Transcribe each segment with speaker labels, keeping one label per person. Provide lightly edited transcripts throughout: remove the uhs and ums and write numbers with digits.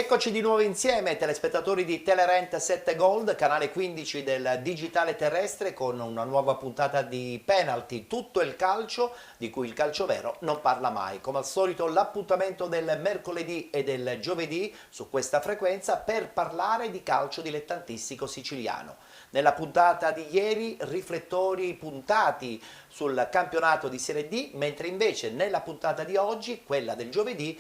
Speaker 1: Eccoci di nuovo insieme, telespettatori di Telerent 7 Gold, canale 15 del digitale terrestre, con una nuova puntata di Penalty, tutto il calcio di cui il calcio vero non parla mai. Come al solito l'appuntamento del mercoledì e del giovedì su questa frequenza per parlare di calcio dilettantistico siciliano. Nella puntata di ieri riflettori puntati sul campionato di Serie D, mentre invece nella puntata di oggi, quella del giovedì,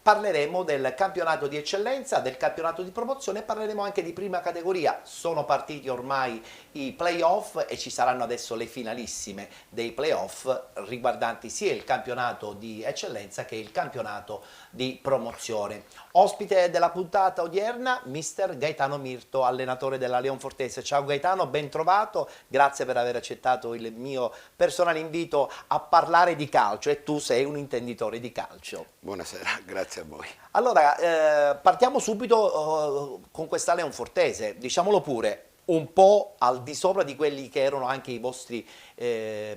Speaker 1: parleremo del campionato di eccellenza, del campionato di promozione e parleremo anche di prima categoria. Sono partiti ormai i playoff e ci saranno adesso le finalissime dei playoff riguardanti sia il campionato di eccellenza che il campionato di promozione. Ospite della puntata odierna, mister Gaetano Mirto, allenatore della Leonfortese. Ciao Gaetano, ben trovato, grazie per aver accettato il mio personale invito a parlare di calcio e tu sei un intenditore di calcio.
Speaker 2: Buonasera, grazie a voi.
Speaker 1: Allora, partiamo subito con questa Leonfortese, diciamolo pure, un po' al di sopra di quelli che erano anche i vostri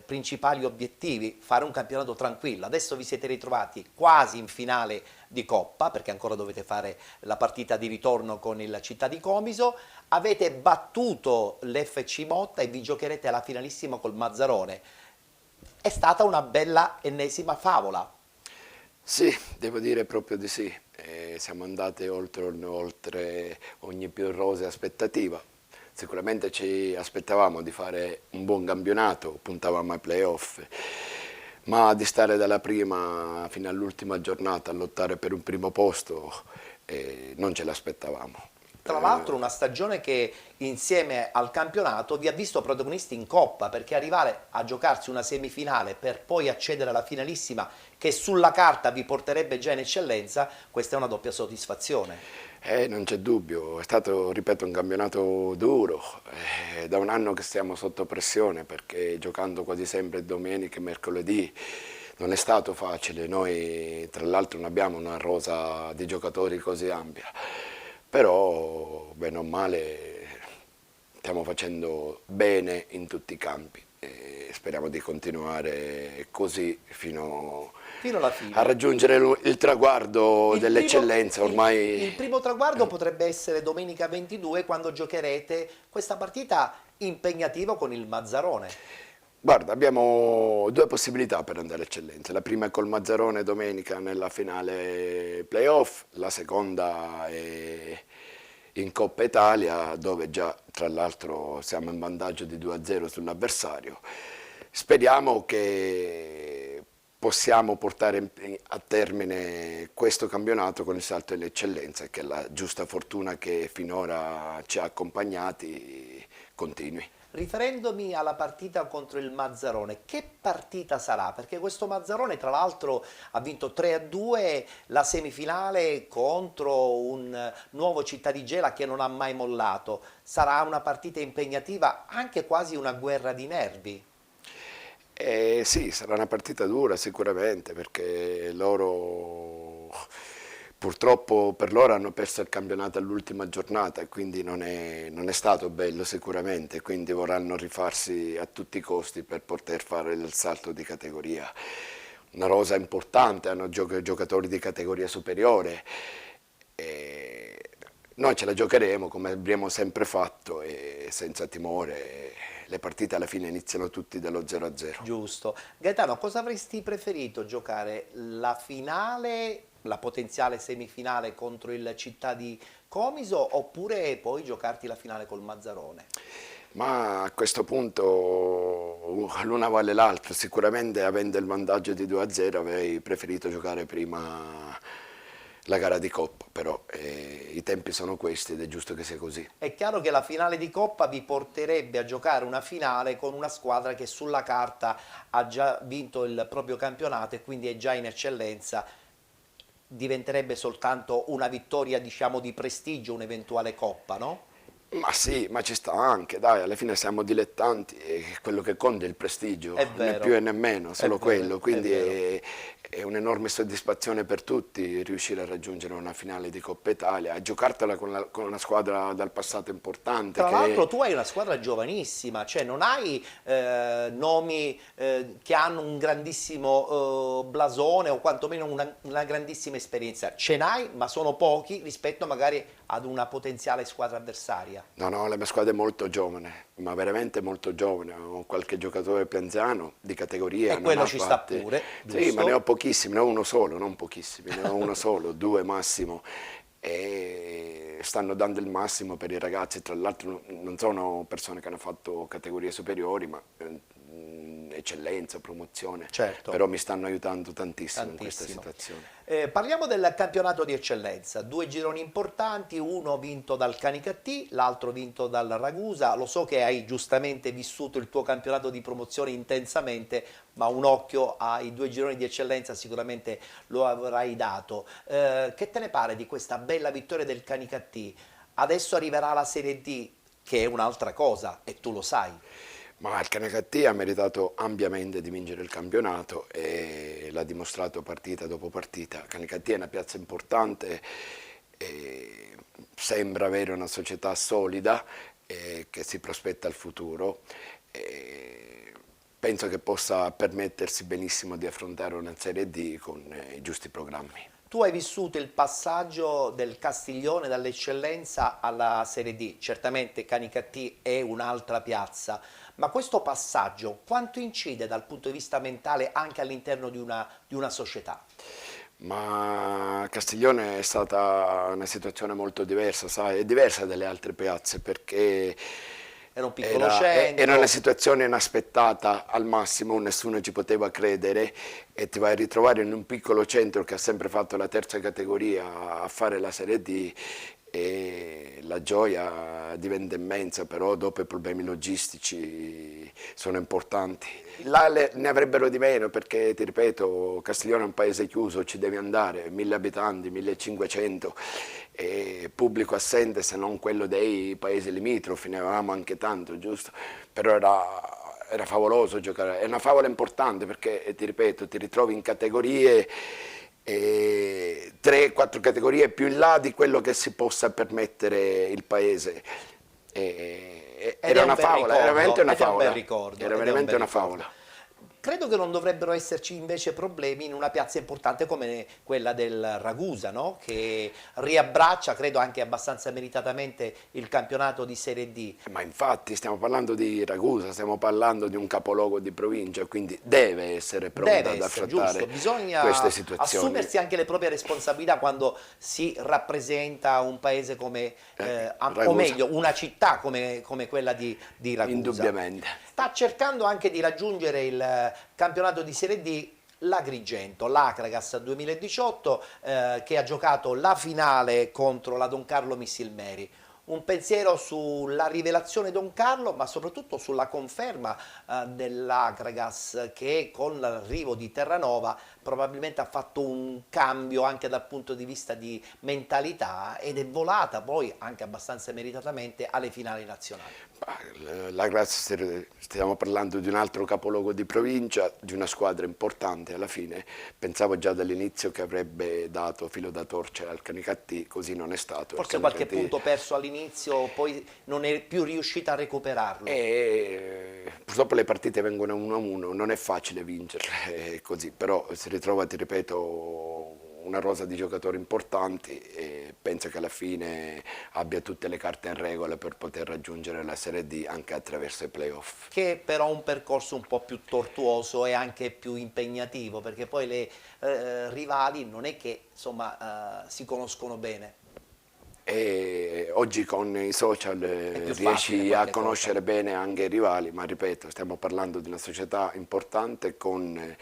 Speaker 1: principali obiettivi, fare un campionato tranquillo. Adesso vi siete ritrovati quasi in finale di Coppa, perché ancora dovete fare la partita di ritorno con il Città di Comiso, avete battuto l'FC Motta e vi giocherete alla finalissima col Mazzarone. È stata una bella ennesima favola.
Speaker 2: Sì, devo dire proprio di sì. Siamo andati oltre ogni più rosea aspettativa. Sicuramente ci aspettavamo di fare un buon campionato, puntavamo ai playoff, ma di stare dalla prima fino all'ultima giornata a lottare per un primo posto non ce l'aspettavamo.
Speaker 1: Tra l'altro una stagione che insieme al campionato vi ha visto protagonisti in Coppa, perché arrivare a giocarsi una semifinale per poi accedere alla finalissima che sulla carta vi porterebbe già in eccellenza, questa è una doppia soddisfazione.
Speaker 2: Non c'è dubbio, è stato, ripeto, un campionato duro, da un anno che stiamo sotto pressione perché giocando quasi sempre domenica e mercoledì non è stato facile, noi tra l'altro non abbiamo una rosa di giocatori così ampia, però bene o male stiamo facendo bene in tutti i campi e speriamo di continuare così fino
Speaker 1: alla fine.
Speaker 2: a raggiungere il traguardo dell'eccellenza. Ormai
Speaker 1: il primo traguardo potrebbe essere domenica 22 quando giocherete questa partita impegnativa con il Mazzarone.
Speaker 2: Guarda, abbiamo due possibilità per andare all'eccellenza. La prima è col Mazzarone domenica nella finale playoff, la seconda è in Coppa Italia dove già tra l'altro siamo in vantaggio di 2-0 sull'avversario. Speriamo che possiamo portare a termine questo campionato con il salto dell'eccellenza e che la giusta fortuna che finora ci ha accompagnati continui.
Speaker 1: Riferendomi alla partita contro il Mazzarone, che partita sarà? Perché questo Mazzarone tra l'altro ha vinto 3-2 la semifinale contro un nuovo Città di Gela che non ha mai mollato. Sarà una partita impegnativa, anche quasi una guerra di nervi.
Speaker 2: Sì, sarà una partita dura sicuramente perché loro purtroppo per loro hanno perso il campionato all'ultima giornata e quindi non è stato bello sicuramente, quindi vorranno rifarsi a tutti i costi per poter fare il salto di categoria. Una rosa importante, hanno giocatori di categoria superiore. E noi ce la giocheremo come abbiamo sempre fatto e senza timore. Le partite alla fine iniziano tutti dallo 0-0.
Speaker 1: Giusto. Gaetano, cosa avresti preferito giocare? La finale, la potenziale semifinale contro il Città di Comiso oppure poi giocarti la finale col Mazzarone?
Speaker 2: Ma a questo punto l'una vale l'altra, sicuramente avendo il vantaggio di 2-0 avrei preferito giocare prima la gara di Coppa, però i tempi sono questi ed è giusto che sia così.
Speaker 1: È chiaro che la finale di Coppa vi porterebbe a giocare una finale con una squadra che sulla carta ha già vinto il proprio campionato e quindi è già in eccellenza. Diventerebbe soltanto una vittoria, diciamo, di prestigio, un'eventuale Coppa, no?
Speaker 2: Ma sì, ma ci sta anche, dai, alla fine siamo dilettanti e quello che conta è il prestigio,
Speaker 1: È
Speaker 2: né
Speaker 1: vero,
Speaker 2: più e né meno,
Speaker 1: è
Speaker 2: solo
Speaker 1: vero,
Speaker 2: quello,
Speaker 1: è
Speaker 2: quindi
Speaker 1: vero.
Speaker 2: è un'enorme soddisfazione per tutti riuscire a raggiungere una finale di Coppa Italia, a giocartela con una squadra dal passato importante
Speaker 1: Tra
Speaker 2: che
Speaker 1: l'altro tu hai una squadra giovanissima, cioè non hai nomi che hanno un grandissimo blasone o quantomeno una grandissima esperienza. Ce n'hai, ma sono pochi rispetto magari ad una potenziale squadra avversaria.
Speaker 2: no, no, la mia squadra è molto giovane, ma veramente molto giovane. Ho qualche giocatore più anziano di categoria,
Speaker 1: E
Speaker 2: non
Speaker 1: quello
Speaker 2: ha
Speaker 1: ci sta
Speaker 2: fatti.
Speaker 1: pure,
Speaker 2: Sì, ma ne ho
Speaker 1: giusto?
Speaker 2: pochissimi, ne ho uno solo, non pochissimi, ne ho uno solo, due massimo. E stanno dando il massimo per i ragazzi. Tra l'altro non sono persone che hanno fatto categorie superiori, ma eccellenza, promozione,
Speaker 1: Certo.
Speaker 2: però mi stanno aiutando tantissimo in questa
Speaker 1: Tantissimo.
Speaker 2: situazione.
Speaker 1: Parliamo del campionato di eccellenza, due gironi importanti, uno vinto dal Canicattì, l'altro vinto dal Ragusa. Lo so che hai giustamente vissuto il tuo campionato di promozione intensamente, ma un occhio ai due gironi di eccellenza sicuramente lo avrai dato. Che te ne pare di questa bella vittoria del Canicattì? Adesso arriverà la Serie D, che è un'altra cosa, e tu lo sai.
Speaker 2: Ma il Canicattì ha meritato ampiamente di vincere il campionato e l'ha dimostrato partita dopo partita. Canicattì è una piazza importante, e sembra avere una società solida che si prospetta al futuro. E penso che possa permettersi benissimo di affrontare una Serie D con i giusti programmi.
Speaker 1: Tu hai vissuto il passaggio del Castiglione dall'eccellenza alla Serie D, certamente Canicattì è un'altra piazza, ma questo passaggio quanto incide dal punto di vista mentale anche all'interno di una società?
Speaker 2: Ma Castiglione è stata una situazione molto diversa, sai? È diversa dalle altre piazze perché
Speaker 1: Era un piccolo
Speaker 2: era una
Speaker 1: centro,
Speaker 2: situazione inaspettata al massimo, nessuno ci poteva credere e ti vai a ritrovare in un piccolo centro che ha sempre fatto la terza categoria a fare la Serie D e la gioia diventa immensa, però dopo i problemi logistici sono importanti. Là ne avrebbero di meno perché, ti ripeto, Castiglione è un paese chiuso, ci devi andare, 1000 abitanti, 1500, e pubblico assente se non quello dei paesi limitrofi, ne avevamo anche tanto, giusto? Però era favoloso giocare, è una favola importante perché, ti ripeto, ti ritrovi in categorie, 3-4 categorie più in là di quello che si possa permettere il paese.
Speaker 1: ed è
Speaker 2: Era
Speaker 1: un
Speaker 2: una
Speaker 1: bel
Speaker 2: favola, era veramente
Speaker 1: ricordo,
Speaker 2: una
Speaker 1: ed è un bel
Speaker 2: favola,
Speaker 1: ricordo,
Speaker 2: era
Speaker 1: ed è un
Speaker 2: veramente
Speaker 1: bel
Speaker 2: una
Speaker 1: ricordo.
Speaker 2: favola.
Speaker 1: Credo che non dovrebbero esserci invece problemi in una piazza importante come quella del Ragusa, no? Che riabbraccia, credo anche abbastanza meritatamente, il campionato di Serie D.
Speaker 2: Ma infatti stiamo parlando di Ragusa, stiamo parlando di un capoluogo di provincia, quindi deve essere pronta
Speaker 1: Deve
Speaker 2: ad
Speaker 1: essere giusto,
Speaker 2: affrontare queste
Speaker 1: bisogna
Speaker 2: situazioni.
Speaker 1: assumersi anche le proprie responsabilità quando si rappresenta un paese come, o
Speaker 2: Ragusa,
Speaker 1: meglio, una città come quella di Ragusa.
Speaker 2: indubbiamente.
Speaker 1: Sta cercando anche di raggiungere il campionato di Serie D l'Agrigento, l'Acragas 2018, che ha giocato la finale contro la Don Carlo Missilmeri. Un pensiero sulla rivelazione Don Carlo, ma soprattutto sulla conferma dell'Acragas che con l'arrivo di Terranova probabilmente ha fatto un cambio anche dal punto di vista di mentalità ed è volata poi anche abbastanza meritatamente alle finali nazionali.
Speaker 2: La Grazia, stiamo parlando di un altro capoluogo di provincia, di una squadra importante alla fine. Pensavo già dall'inizio che avrebbe dato filo da torcere al Canicattì, così non è stato. Il
Speaker 1: Forse qualche
Speaker 2: Canicattì
Speaker 1: punto perso all'inizio, poi non è più riuscita a recuperarlo.
Speaker 2: purtroppo le partite vengono 1-1, non è facile vincerle così, però si ritrova, ti ripeto, una rosa di giocatori importanti e penso che alla fine abbia tutte le carte in regola per poter raggiungere la Serie D anche attraverso i playoff.
Speaker 1: Che è però un percorso un po' più tortuoso e anche più impegnativo, perché poi le rivali non è che insomma si conoscono bene.
Speaker 2: E oggi con i social
Speaker 1: È più facile
Speaker 2: riesci a
Speaker 1: qualche
Speaker 2: conoscere
Speaker 1: cosa.
Speaker 2: bene anche i rivali, ma ripeto, stiamo parlando di una società importante con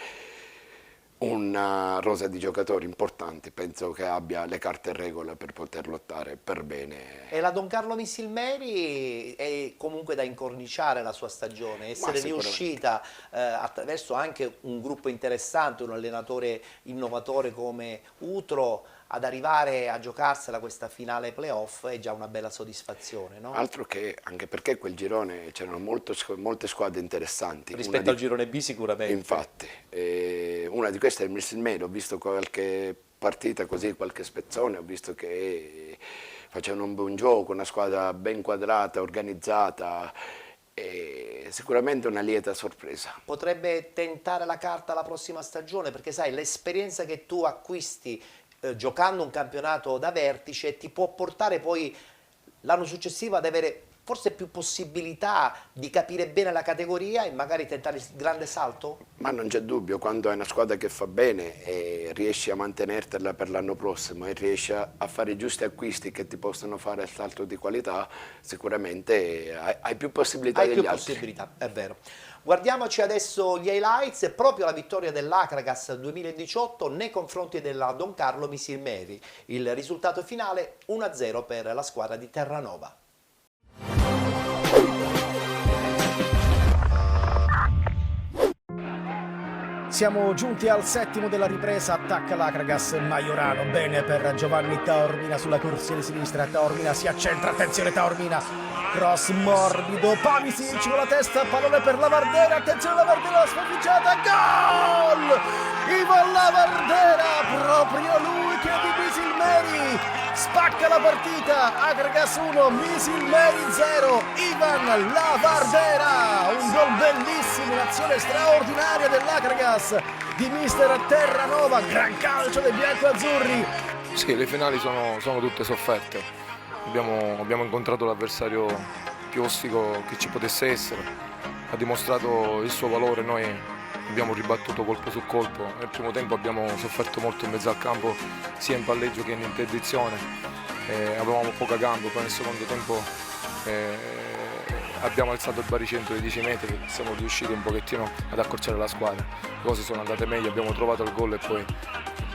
Speaker 2: una rosa di giocatori importanti, penso che abbia le carte in regola per poter lottare per bene.
Speaker 1: E la Don Carlo Missilmeri è comunque da incorniciare la sua stagione,
Speaker 2: Ma
Speaker 1: essere
Speaker 2: sicuramente.
Speaker 1: riuscita attraverso anche un gruppo interessante, un allenatore innovatore come Utro, ad arrivare a giocarsela questa finale playoff è già una bella soddisfazione, no?
Speaker 2: Altro che, anche perché quel girone c'erano molte squadre interessanti.
Speaker 1: Rispetto al girone B sicuramente.
Speaker 2: Infatti, una di queste è il Milsilmeri, ho visto qualche partita così, qualche spezzone, ho visto che facevano un buon gioco, una squadra ben quadrata, organizzata, e sicuramente una lieta sorpresa.
Speaker 1: Potrebbe tentare la carta la prossima stagione, perché sai, l'esperienza che tu acquisti giocando un campionato da vertice ti può portare poi l'anno successivo ad avere forse più possibilità di capire bene la categoria e magari tentare il grande salto?
Speaker 2: Ma non c'è dubbio, quando hai una squadra che fa bene e riesci a mantenertela per l'anno prossimo e riesci a fare i giusti acquisti che ti possono fare il salto di qualità, sicuramente hai più possibilità degli altri.
Speaker 1: Hai più possibilità, è vero. Guardiamoci adesso gli highlights, proprio la vittoria dell'Acragas 2018 nei confronti della Don Carlo Milsilmeri. Il risultato finale 1-0 per la squadra di Terranova.
Speaker 3: Siamo giunti al settimo della ripresa, attacca l'Acragas Maiorano, bene per Giovanni Taormina sulla corsia di sinistra, Taormina si accentra, attenzione Taormina, cross morbido, Pamisic con la testa, pallone per Lavardera, attenzione Lavardera, la sfafficiata, gol! Ivan Lavardera, proprio lui che di Milsilmeri spacca la partita, Acragas 1, Milsilmeri 0, Ivan Lavardera, un gol bellissimo, un'azione straordinaria dell'Acragas di mister Terranova, gran calcio dei biancoazzurri.
Speaker 4: Sì, le finali sono tutte sofferte, abbiamo incontrato l'avversario più ostico che ci potesse essere, ha dimostrato il suo valore, noi abbiamo ribattuto colpo su colpo, nel primo tempo abbiamo sofferto molto in mezzo al campo sia in palleggio che in interdizione, avevamo poca gamba, poi nel secondo tempo abbiamo alzato il baricentro di 10 metri, siamo riusciti un pochettino ad accorciare la squadra, le cose sono andate meglio, abbiamo trovato il gol e poi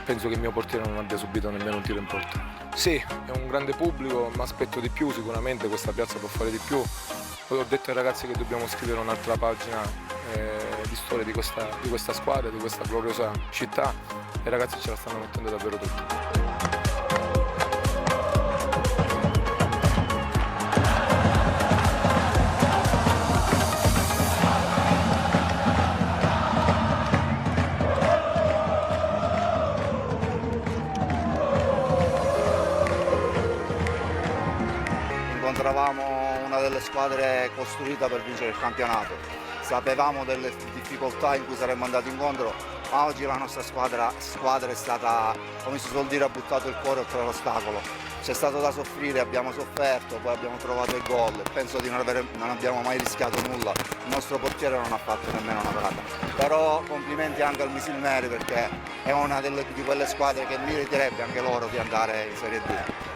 Speaker 4: penso che il mio portiere non abbia subito nemmeno un tiro in porta. Sì, è un grande pubblico, mi aspetto di più, sicuramente questa piazza può fare di più. Poi ho detto ai ragazzi che dobbiamo scrivere un'altra pagina di storia di questa squadra, di questa gloriosa città, e i ragazzi ce la stanno mettendo davvero tutta.
Speaker 5: Incontravamo una delle squadre costruita per vincere il campionato, sapevamo delle difficoltà in cui saremmo andati incontro, ma oggi la nostra squadra è stata, come si suol dire, ha buttato il cuore oltre l'ostacolo. C'è stato da soffrire, abbiamo sofferto, poi abbiamo trovato il gol e penso di non abbiamo mai rischiato nulla, il nostro portiere non ha fatto nemmeno una parata. Però complimenti anche al Milsilmeri perché è una di quelle squadre che meriterebbe anche loro di andare in Serie D.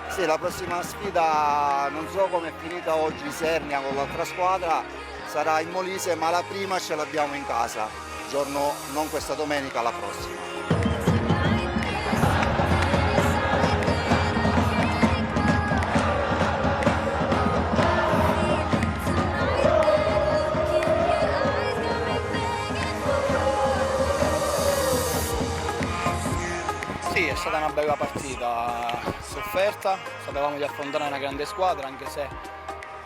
Speaker 5: Sì, la prossima sfida, non so come è finita oggi Isernia con l'altra squadra, sarà in Molise, ma la prima ce l'abbiamo in casa, giorno non questa domenica, la prossima.
Speaker 6: Sì, è stata una bella partita, sofferta, sapevamo di affrontare una grande squadra, anche se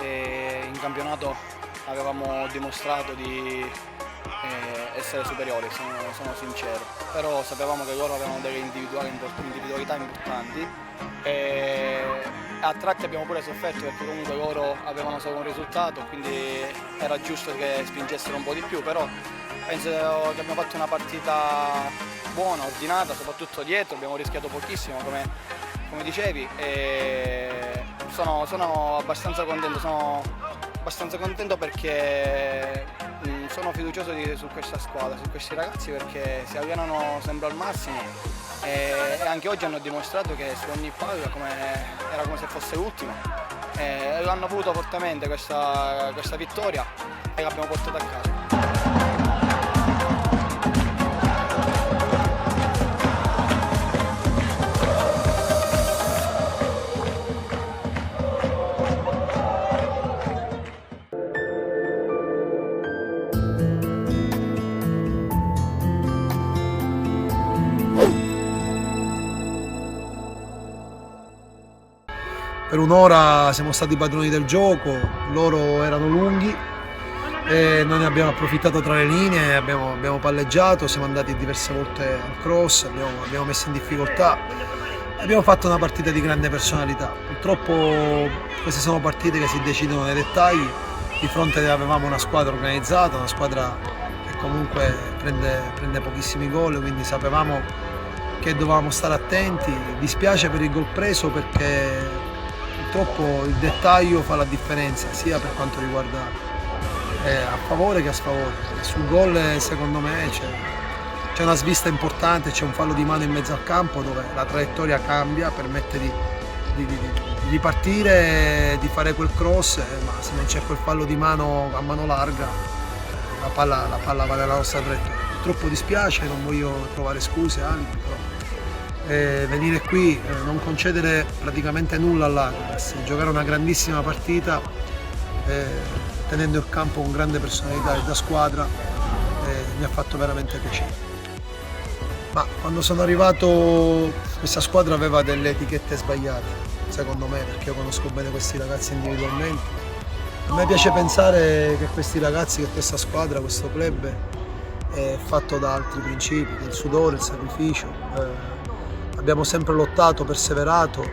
Speaker 6: in campionato avevamo dimostrato di essere superiori, sono sincero, però sapevamo che loro avevano delle individualità importanti e a tratti abbiamo pure sofferto perché comunque loro avevano solo un risultato, quindi era giusto che spingessero un po' di più, però penso che abbiamo fatto una partita buona, ordinata, soprattutto dietro, abbiamo rischiato pochissimo come dicevi e sono abbastanza contento perché sono fiducioso su questa squadra, su questi ragazzi perché si allenano sempre al massimo e anche oggi hanno dimostrato che su ogni palla era come se fosse l'ultima e l'hanno voluto fortemente questa vittoria e l'abbiamo portata a casa.
Speaker 7: per un'ora siamo stati padroni del gioco, loro erano lunghi e noi ne abbiamo approfittato tra le linee, abbiamo palleggiato, siamo andati diverse volte al cross, abbiamo messo in difficoltà, abbiamo fatto una partita di grande personalità. Purtroppo queste sono partite che si decidono nei dettagli, di fronte avevamo una squadra organizzata, una squadra che comunque prende pochissimi gol, quindi sapevamo che dovevamo stare attenti. Dispiace per il gol preso perché purtroppo il dettaglio fa la differenza, sia per quanto riguarda a favore che a sfavore. Sul gol secondo me c'è una svista importante, c'è un fallo di mano in mezzo al campo dove la traiettoria cambia, permette di partire, di fare quel cross, ma se non c'è quel fallo di mano a mano larga la palla va nella nostra traiettoria. Purtroppo dispiace, non voglio trovare scuse, alibi, però venire qui, non concedere praticamente nulla all'Agricas, giocare una grandissima partita tenendo il campo con grande personalità e da squadra, mi ha fatto veramente piacere. Ma quando sono arrivato questa squadra aveva delle etichette sbagliate, secondo me, perché io conosco bene questi ragazzi individualmente. A me piace pensare che questi ragazzi, che questa squadra, questo club è fatto da altri principi, del sudore, il sacrificio. Abbiamo sempre lottato, perseverato,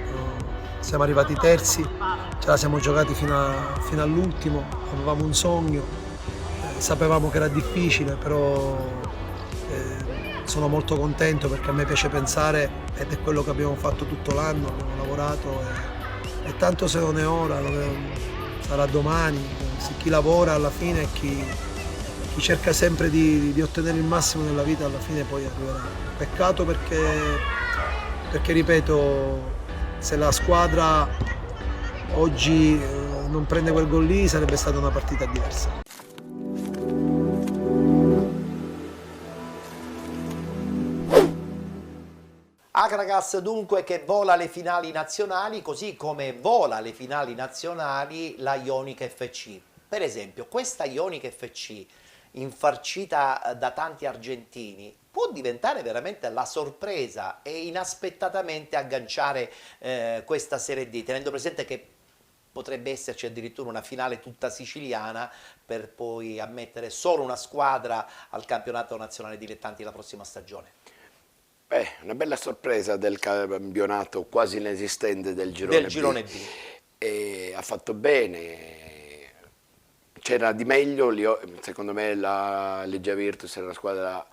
Speaker 7: siamo arrivati terzi, ce la siamo giocati fino all'ultimo, avevamo un sogno, sapevamo che era difficile, però sono molto contento perché a me piace pensare, ed è quello che abbiamo fatto tutto l'anno, abbiamo lavorato e tanto se non è ora, sarà domani. Chi lavora alla fine, chi cerca sempre di ottenere il massimo nella vita, alla fine poi arriverà. Peccato perché ripeto, se la squadra oggi non prende quel gol lì sarebbe stata una partita diversa.
Speaker 1: Akragas dunque che vola le finali nazionali, così come vola le finali nazionali la Ionica FC. Per esempio, questa Ionica FC infarcita da tanti argentini può diventare veramente la sorpresa e inaspettatamente agganciare questa Serie D, tenendo presente che potrebbe esserci addirittura una finale tutta siciliana per poi ammettere solo una squadra al campionato nazionale dilettanti la prossima stagione.
Speaker 2: Una bella sorpresa del campionato quasi inesistente del girone B. E ha fatto bene, c'era di meglio, secondo me la Legia Virtus era una squadra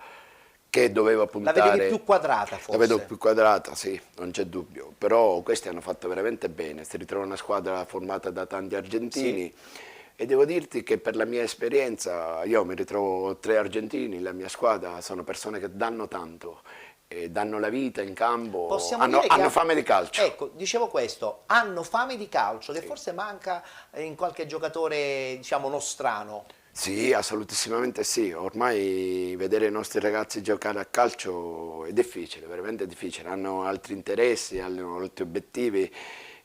Speaker 2: che doveva puntare.
Speaker 1: La vedevi più quadrata forse?
Speaker 2: La vedo più quadrata, sì, non c'è dubbio, però questi hanno fatto veramente bene, si ritrova una squadra formata da tanti argentini. Sì. E devo dirti che per la mia esperienza io mi ritrovo 3 argentini, la mia squadra sono persone che danno tanto. Danno la vita in campo, hanno fame di calcio.
Speaker 1: Ecco, dicevo questo, hanno fame di calcio, che sì, forse manca in qualche giocatore, diciamo, nostrano.
Speaker 2: Sì, assolutissimamente sì, ormai vedere i nostri ragazzi giocare a calcio è difficile, veramente difficile, hanno altri interessi, hanno altri obiettivi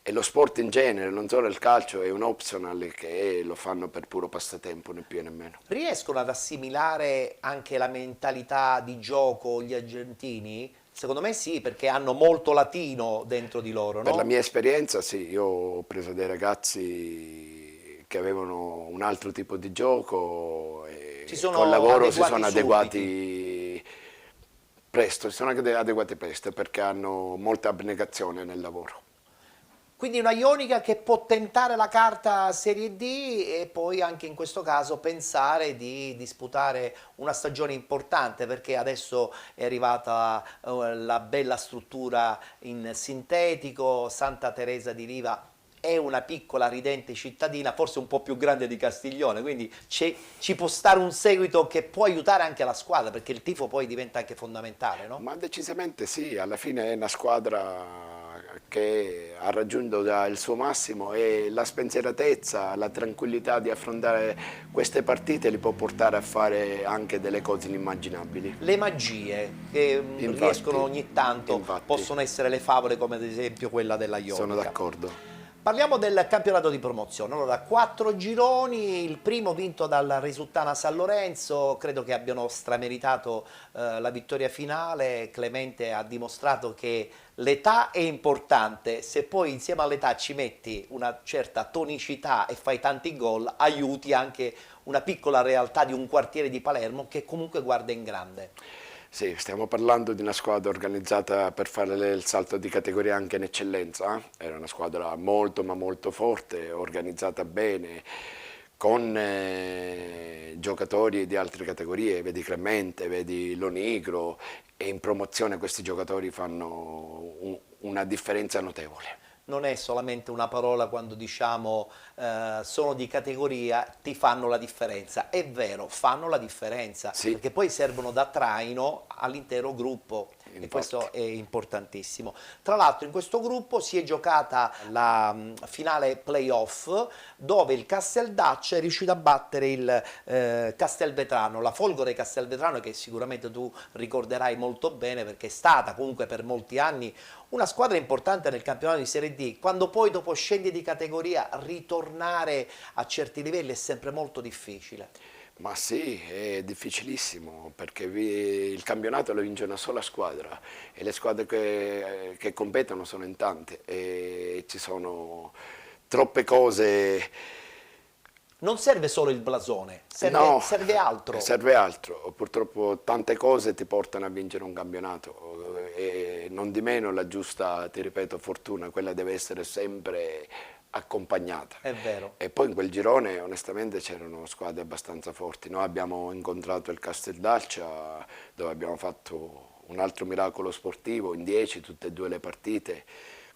Speaker 2: e lo sport in genere, non solo il calcio, è un optional che lo fanno per puro passatempo, né più né meno.
Speaker 1: Riescono ad assimilare anche la mentalità di gioco gli argentini? Secondo me sì, perché hanno molto latino dentro di loro, no?
Speaker 2: Per la mia esperienza sì, io ho preso dei ragazzi che avevano un altro tipo di gioco e col lavoro si sono adeguati presto, perché hanno molta abnegazione nel lavoro.
Speaker 1: Quindi una Ionica che può tentare la carta Serie D e poi anche in questo caso pensare di disputare una stagione importante, perché adesso è arrivata la bella struttura in sintetico, Santa Teresa di Riva è una piccola ridente cittadina, forse un po' più grande di Castiglione, quindi ci può stare un seguito che può aiutare anche la squadra, perché il tifo poi diventa anche fondamentale, no?
Speaker 2: Ma decisamente sì, alla fine è una squadra che ha raggiunto il suo massimo e la spensieratezza, la tranquillità di affrontare queste partite li può portare a fare anche delle cose inimmaginabili.
Speaker 1: Le magie che riescono ogni tanto possono essere le favole, come ad esempio quella della Ionica.
Speaker 2: Sono d'accordo.
Speaker 1: Parliamo del campionato di promozione. Allora, 4 gironi, il primo vinto dal Risultana San Lorenzo, credo che abbiano strameritato la vittoria finale. Clemente ha dimostrato che l'età è importante, se poi insieme all'età ci metti una certa tonicità e fai tanti gol, aiuti anche una piccola realtà di un quartiere di Palermo che comunque guarda in grande.
Speaker 2: Sì, stiamo parlando di una squadra organizzata per fare il salto di categoria anche in eccellenza. Era una squadra molto ma molto forte, organizzata bene, con giocatori di altre categorie, vedi Clemente, vedi Lonigro, e in promozione questi giocatori fanno una differenza notevole.
Speaker 1: Non è solamente una parola quando diciamo sono di categoria, ti fanno la differenza. È vero, fanno la differenza,
Speaker 2: sì,
Speaker 1: perché poi servono da traino all'intero gruppo.
Speaker 2: Infatti.
Speaker 1: E questo è importantissimo. Tra l'altro in questo gruppo si è giocata la finale playoff, dove il Casteldaccia è riuscito a battere il Castelvetrano, la Folgore Castelvetrano, che sicuramente tu ricorderai molto bene perché è stata comunque per molti anni una squadra importante nel campionato di Serie D. Quando poi dopo scendi di categoria, ritornare a certi livelli è sempre molto difficile.
Speaker 2: Ma sì, è difficilissimo, perché il campionato lo vince una sola squadra e le squadre che competono sono in tante e ci sono troppe cose.
Speaker 1: Non serve solo il blasone, serve,
Speaker 2: No,
Speaker 1: serve altro.
Speaker 2: Serve altro, purtroppo tante cose ti portano a vincere un campionato e non di meno la giusta, ti ripeto, fortuna, quella deve essere sempre accompagnata.
Speaker 1: È vero.
Speaker 2: E poi in quel girone onestamente c'erano squadre abbastanza forti. Noi abbiamo incontrato il Casteldaccia, dove abbiamo fatto un altro miracolo sportivo in 10 tutte e due le partite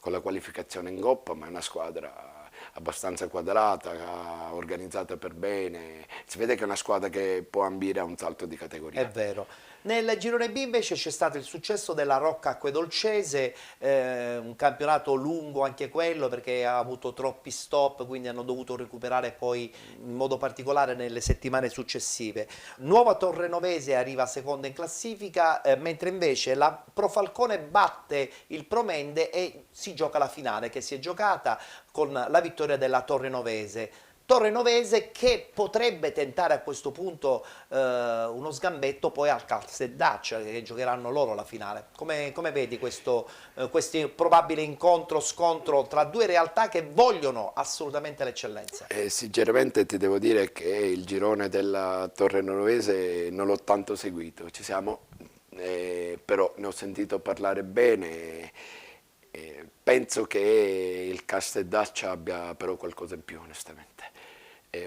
Speaker 2: con la qualificazione in Coppa, ma è una squadra abbastanza quadrata, organizzata per bene. Si vede che è una squadra che può ambire a un salto di categoria.
Speaker 1: È vero. Nel girone B invece c'è stato il successo della Rocca Acquedolcese, un campionato lungo anche quello perché ha avuto troppi stop, quindi hanno dovuto recuperare poi in modo particolare nelle settimane successive. Nuova Torrenovese arriva seconda in classifica, mentre invece la Profalcone batte il Promende e si gioca la finale che si è giocata con la vittoria della Torrenovese. Torrenovese che potrebbe tentare a questo punto uno sgambetto poi al Casteldaccia, che giocheranno loro la finale. Come vedi questo probabile scontro tra due realtà che vogliono assolutamente l'eccellenza?
Speaker 2: Sinceramente ti devo dire che il girone della Torrenovese non l'ho tanto seguito, ci siamo, però ne ho sentito parlare bene. Penso che il Casteldaccia abbia però qualcosa in più onestamente.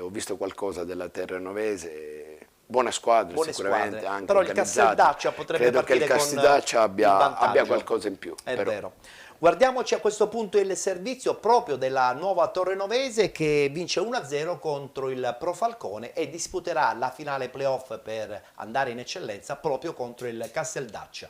Speaker 2: Ho visto qualcosa della Torrenovese, buona squadra sicuramente, anche
Speaker 1: però il Casteldaccia potrebbe
Speaker 2: credo che il
Speaker 1: partire
Speaker 2: Casteldaccia
Speaker 1: con il vantaggio.
Speaker 2: abbia qualcosa in più.
Speaker 1: È
Speaker 2: però.
Speaker 1: vero. Guardiamoci a questo punto il servizio proprio della nuova Torrenovese che vince 1-0 contro il Profalcone e disputerà la finale playoff per andare in eccellenza proprio contro il Casteldaccia.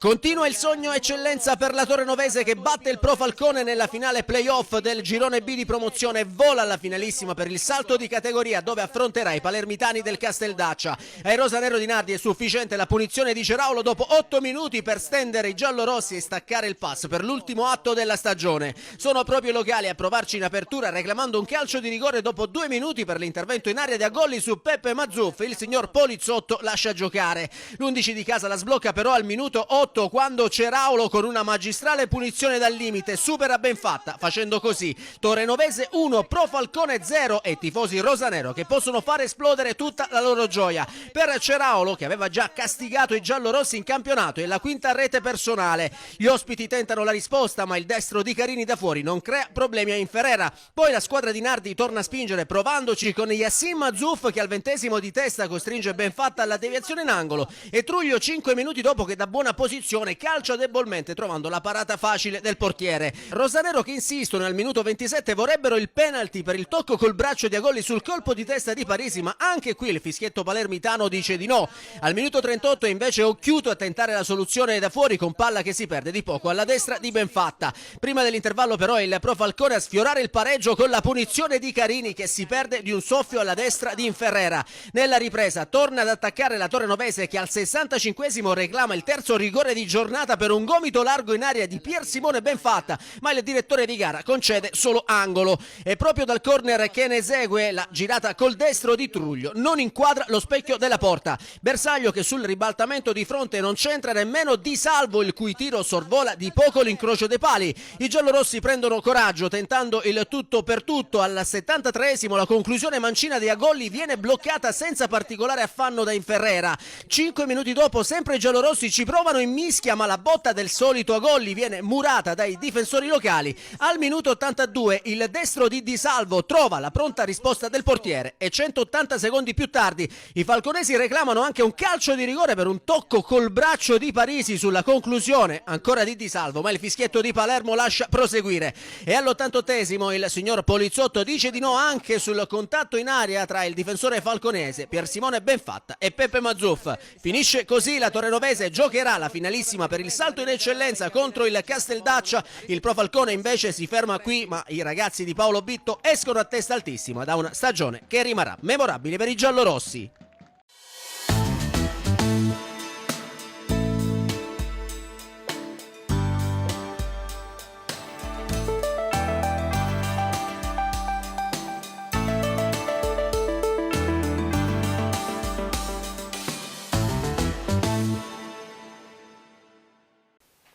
Speaker 3: Continua il sogno eccellenza per la Torrenovese che batte il Pro Falcone nella finale playoff del girone B di promozione e vola alla finalissima per il salto di categoria dove affronterà i palermitani del Casteldaccia. Ai rosanero di Nardi è sufficiente la punizione di Ceraulo dopo 8 minuti per stendere i giallorossi e staccare il pass per l'ultimo atto della stagione. Sono proprio i locali a provarci in apertura reclamando un calcio di rigore dopo 2 minuti per l'intervento in area di Agolli su Peppe Mazzuff. Il signor Polizzotto lascia giocare. L'11 di casa la sblocca però al minuto 8 quando Ceraulo con una magistrale punizione dal limite supera ben fatta, facendo così Torrenovese 1, Pro Falcone 0 e tifosi rosanero che possono far esplodere tutta la loro gioia. Per Ceraulo, che aveva già castigato i giallorossi in campionato, è la quinta rete personale. Gli ospiti tentano la risposta, ma il destro di Carini da fuori non crea problemi a Inferrera. Poi la squadra di Nardi torna a spingere provandoci con Yassin Mazzuff che al 20° di testa costringe ben fatta alla deviazione in angolo e Truglio 5 minuti dopo che da buona posizione
Speaker 8: posizione, calcia debolmente trovando la parata facile del portiere. Rosanero che insistono al minuto 27 vorrebbero il penalty per il tocco col braccio di Agolli sul colpo di testa di Parisi, ma anche qui il fischietto palermitano dice di no. Al minuto 38 invece Occhiuto a tentare la soluzione da fuori con palla che si perde di poco alla destra di Benfatta. Prima dell'intervallo però il Pro Falcone a sfiorare il pareggio con la punizione di Carini che si perde di un soffio alla destra di Inferrera. Nella ripresa torna ad attaccare la Torrenovese che al 65esimo reclama il terzo rigore di giornata per un gomito largo in aria di Pier Simone Benfatta, ma il direttore di gara concede solo angolo. E proprio dal corner che ne esegue la girata col destro di Truglio non inquadra lo specchio della porta. Bersaglio che sul ribaltamento di fronte non c'entra nemmeno Di Salvo, il cui tiro sorvola di poco l'incrocio dei pali. I giallorossi prendono coraggio tentando il tutto per tutto. Al 73esimo la conclusione mancina di Agolli viene bloccata senza particolare affanno da Inferrera. 5 minuti dopo sempre i giallorossi ci provano in mischia, ma la botta del solito Agolli viene murata dai difensori locali. Al minuto 82 il destro di Di Salvo trova la pronta risposta del portiere e 180 secondi più tardi i falconesi reclamano anche un calcio di rigore per un tocco col braccio di Parisi sulla conclusione ancora di Salvo, ma il fischietto di Palermo lascia proseguire. E all'88esimo il signor Poliziotto dice di no anche sul contatto in aria tra il difensore falconese Pier Simone Benfatta e Peppe Mazzuff. Finisce così, la Torrenovese giocherà la finalissima per il salto in eccellenza contro il Casteldaccia. Il Pro Falcone invece si ferma qui, ma i ragazzi di Paolo Bitto escono a testa altissima da una stagione che rimarrà memorabile per i giallorossi.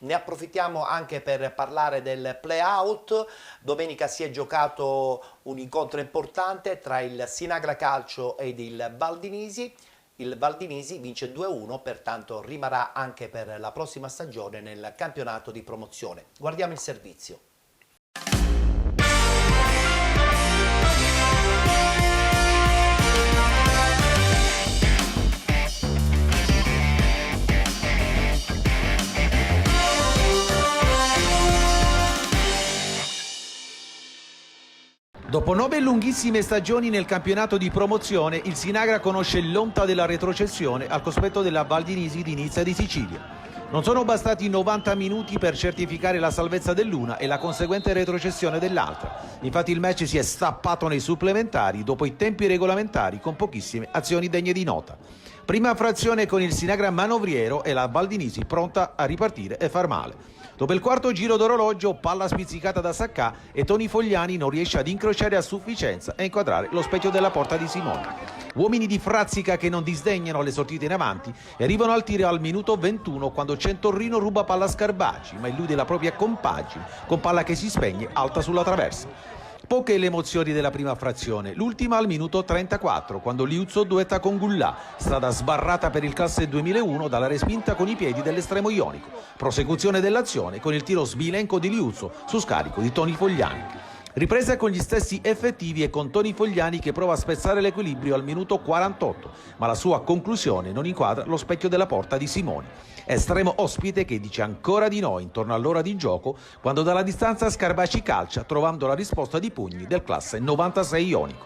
Speaker 1: Ne approfittiamo anche per parlare del play-out. Domenica si è giocato un incontro importante tra il Sinagra Calcio ed il Valdinisi. Il Valdinisi vince 2-1, pertanto rimarrà anche per la prossima stagione nel campionato di promozione. Guardiamo il servizio.
Speaker 9: Dopo 9 lunghissime stagioni nel campionato di promozione, il Sinagra conosce l'onta della retrocessione al cospetto della Valdinisi di Nizza di Sicilia. Non sono bastati 90 minuti per certificare la salvezza dell'una e la conseguente retrocessione dell'altra. Infatti il match si è stappato nei supplementari dopo i tempi regolamentari con pochissime azioni degne di nota. Prima frazione con il Sinagra manovriero e la Valdinisi pronta a ripartire e far male. Dopo il quarto giro d'orologio, palla spizzicata da Saccà e Toni Fogliani non riesce ad incrociare a sufficienza e inquadrare lo specchio della porta di Simone. Uomini di Frazzica che non disdegnano le sortite in avanti e arrivano al tiro al minuto 21 quando Centorrino ruba palla a Scarbaci, ma illude la propria compagine con palla che si spegne alta sulla traversa. Poche le emozioni della prima frazione, l'ultima al minuto 34 quando Liuzzo duetta con Gullà, strada sbarrata per il classe 2001 dalla respinta con i piedi dell'estremo ionico. Prosecuzione dell'azione con il tiro sbilenco di Liuzzo su scarico di Toni Fogliani. Ripresa con gli stessi effettivi e con Toni Fogliani che prova a spezzare l'equilibrio al minuto 48, ma la sua conclusione non inquadra lo specchio della porta di Simone. Estremo ospite che dice ancora di no intorno all'ora di gioco quando dalla distanza Scarbaci calcia trovando la risposta di pugni del classe 96 ionico.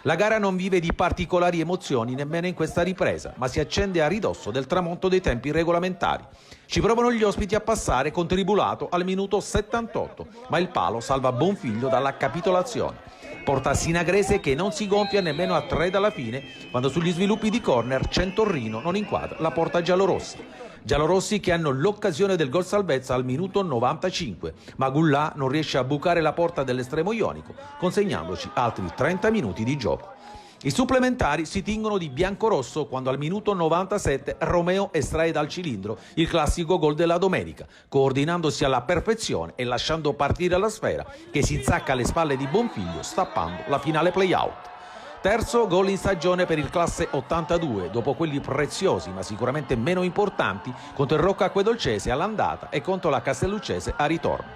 Speaker 9: La gara non vive di particolari emozioni nemmeno in questa ripresa, ma si accende a ridosso del tramonto dei tempi regolamentari. Ci provano gli ospiti a passare con Tribulato al minuto 78, ma il palo salva Bonfiglio dalla capitolazione. Porta sinagrese che non si gonfia nemmeno a 3 dalla fine, quando sugli sviluppi di corner Centorrino non inquadra la porta giallorossi. Giallorossi che hanno l'occasione del gol salvezza al minuto 95, ma Gullà non riesce a bucare la porta dell'estremo ionico, consegnandoci altri 30 minuti di gioco. I supplementari si tingono di biancorosso quando al minuto 97 Romeo estrae dal cilindro il classico gol della domenica, coordinandosi alla perfezione e lasciando partire la sfera che si inzacca alle spalle di Bonfiglio, stappando la finale play-out. Terzo gol in stagione per il classe 82, dopo quelli preziosi ma sicuramente meno importanti contro il Rocca Acquedolcese all'andata e contro la Castelluccese a ritorno.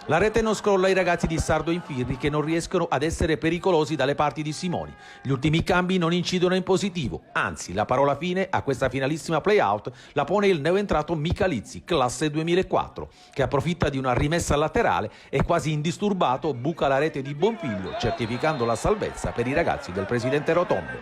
Speaker 9: La rete non scrolla i ragazzi di Sardo Infirri che non riescono ad essere pericolosi dalle parti di Simoni. Gli ultimi cambi non incidono in positivo, anzi la parola fine a questa finalissima play-out la pone il neoentrato Michalizzi, classe 2004, che approfitta di una rimessa laterale e quasi indisturbato buca la rete di Bonfiglio, certificando la salvezza per i ragazzi del presidente Rotondo.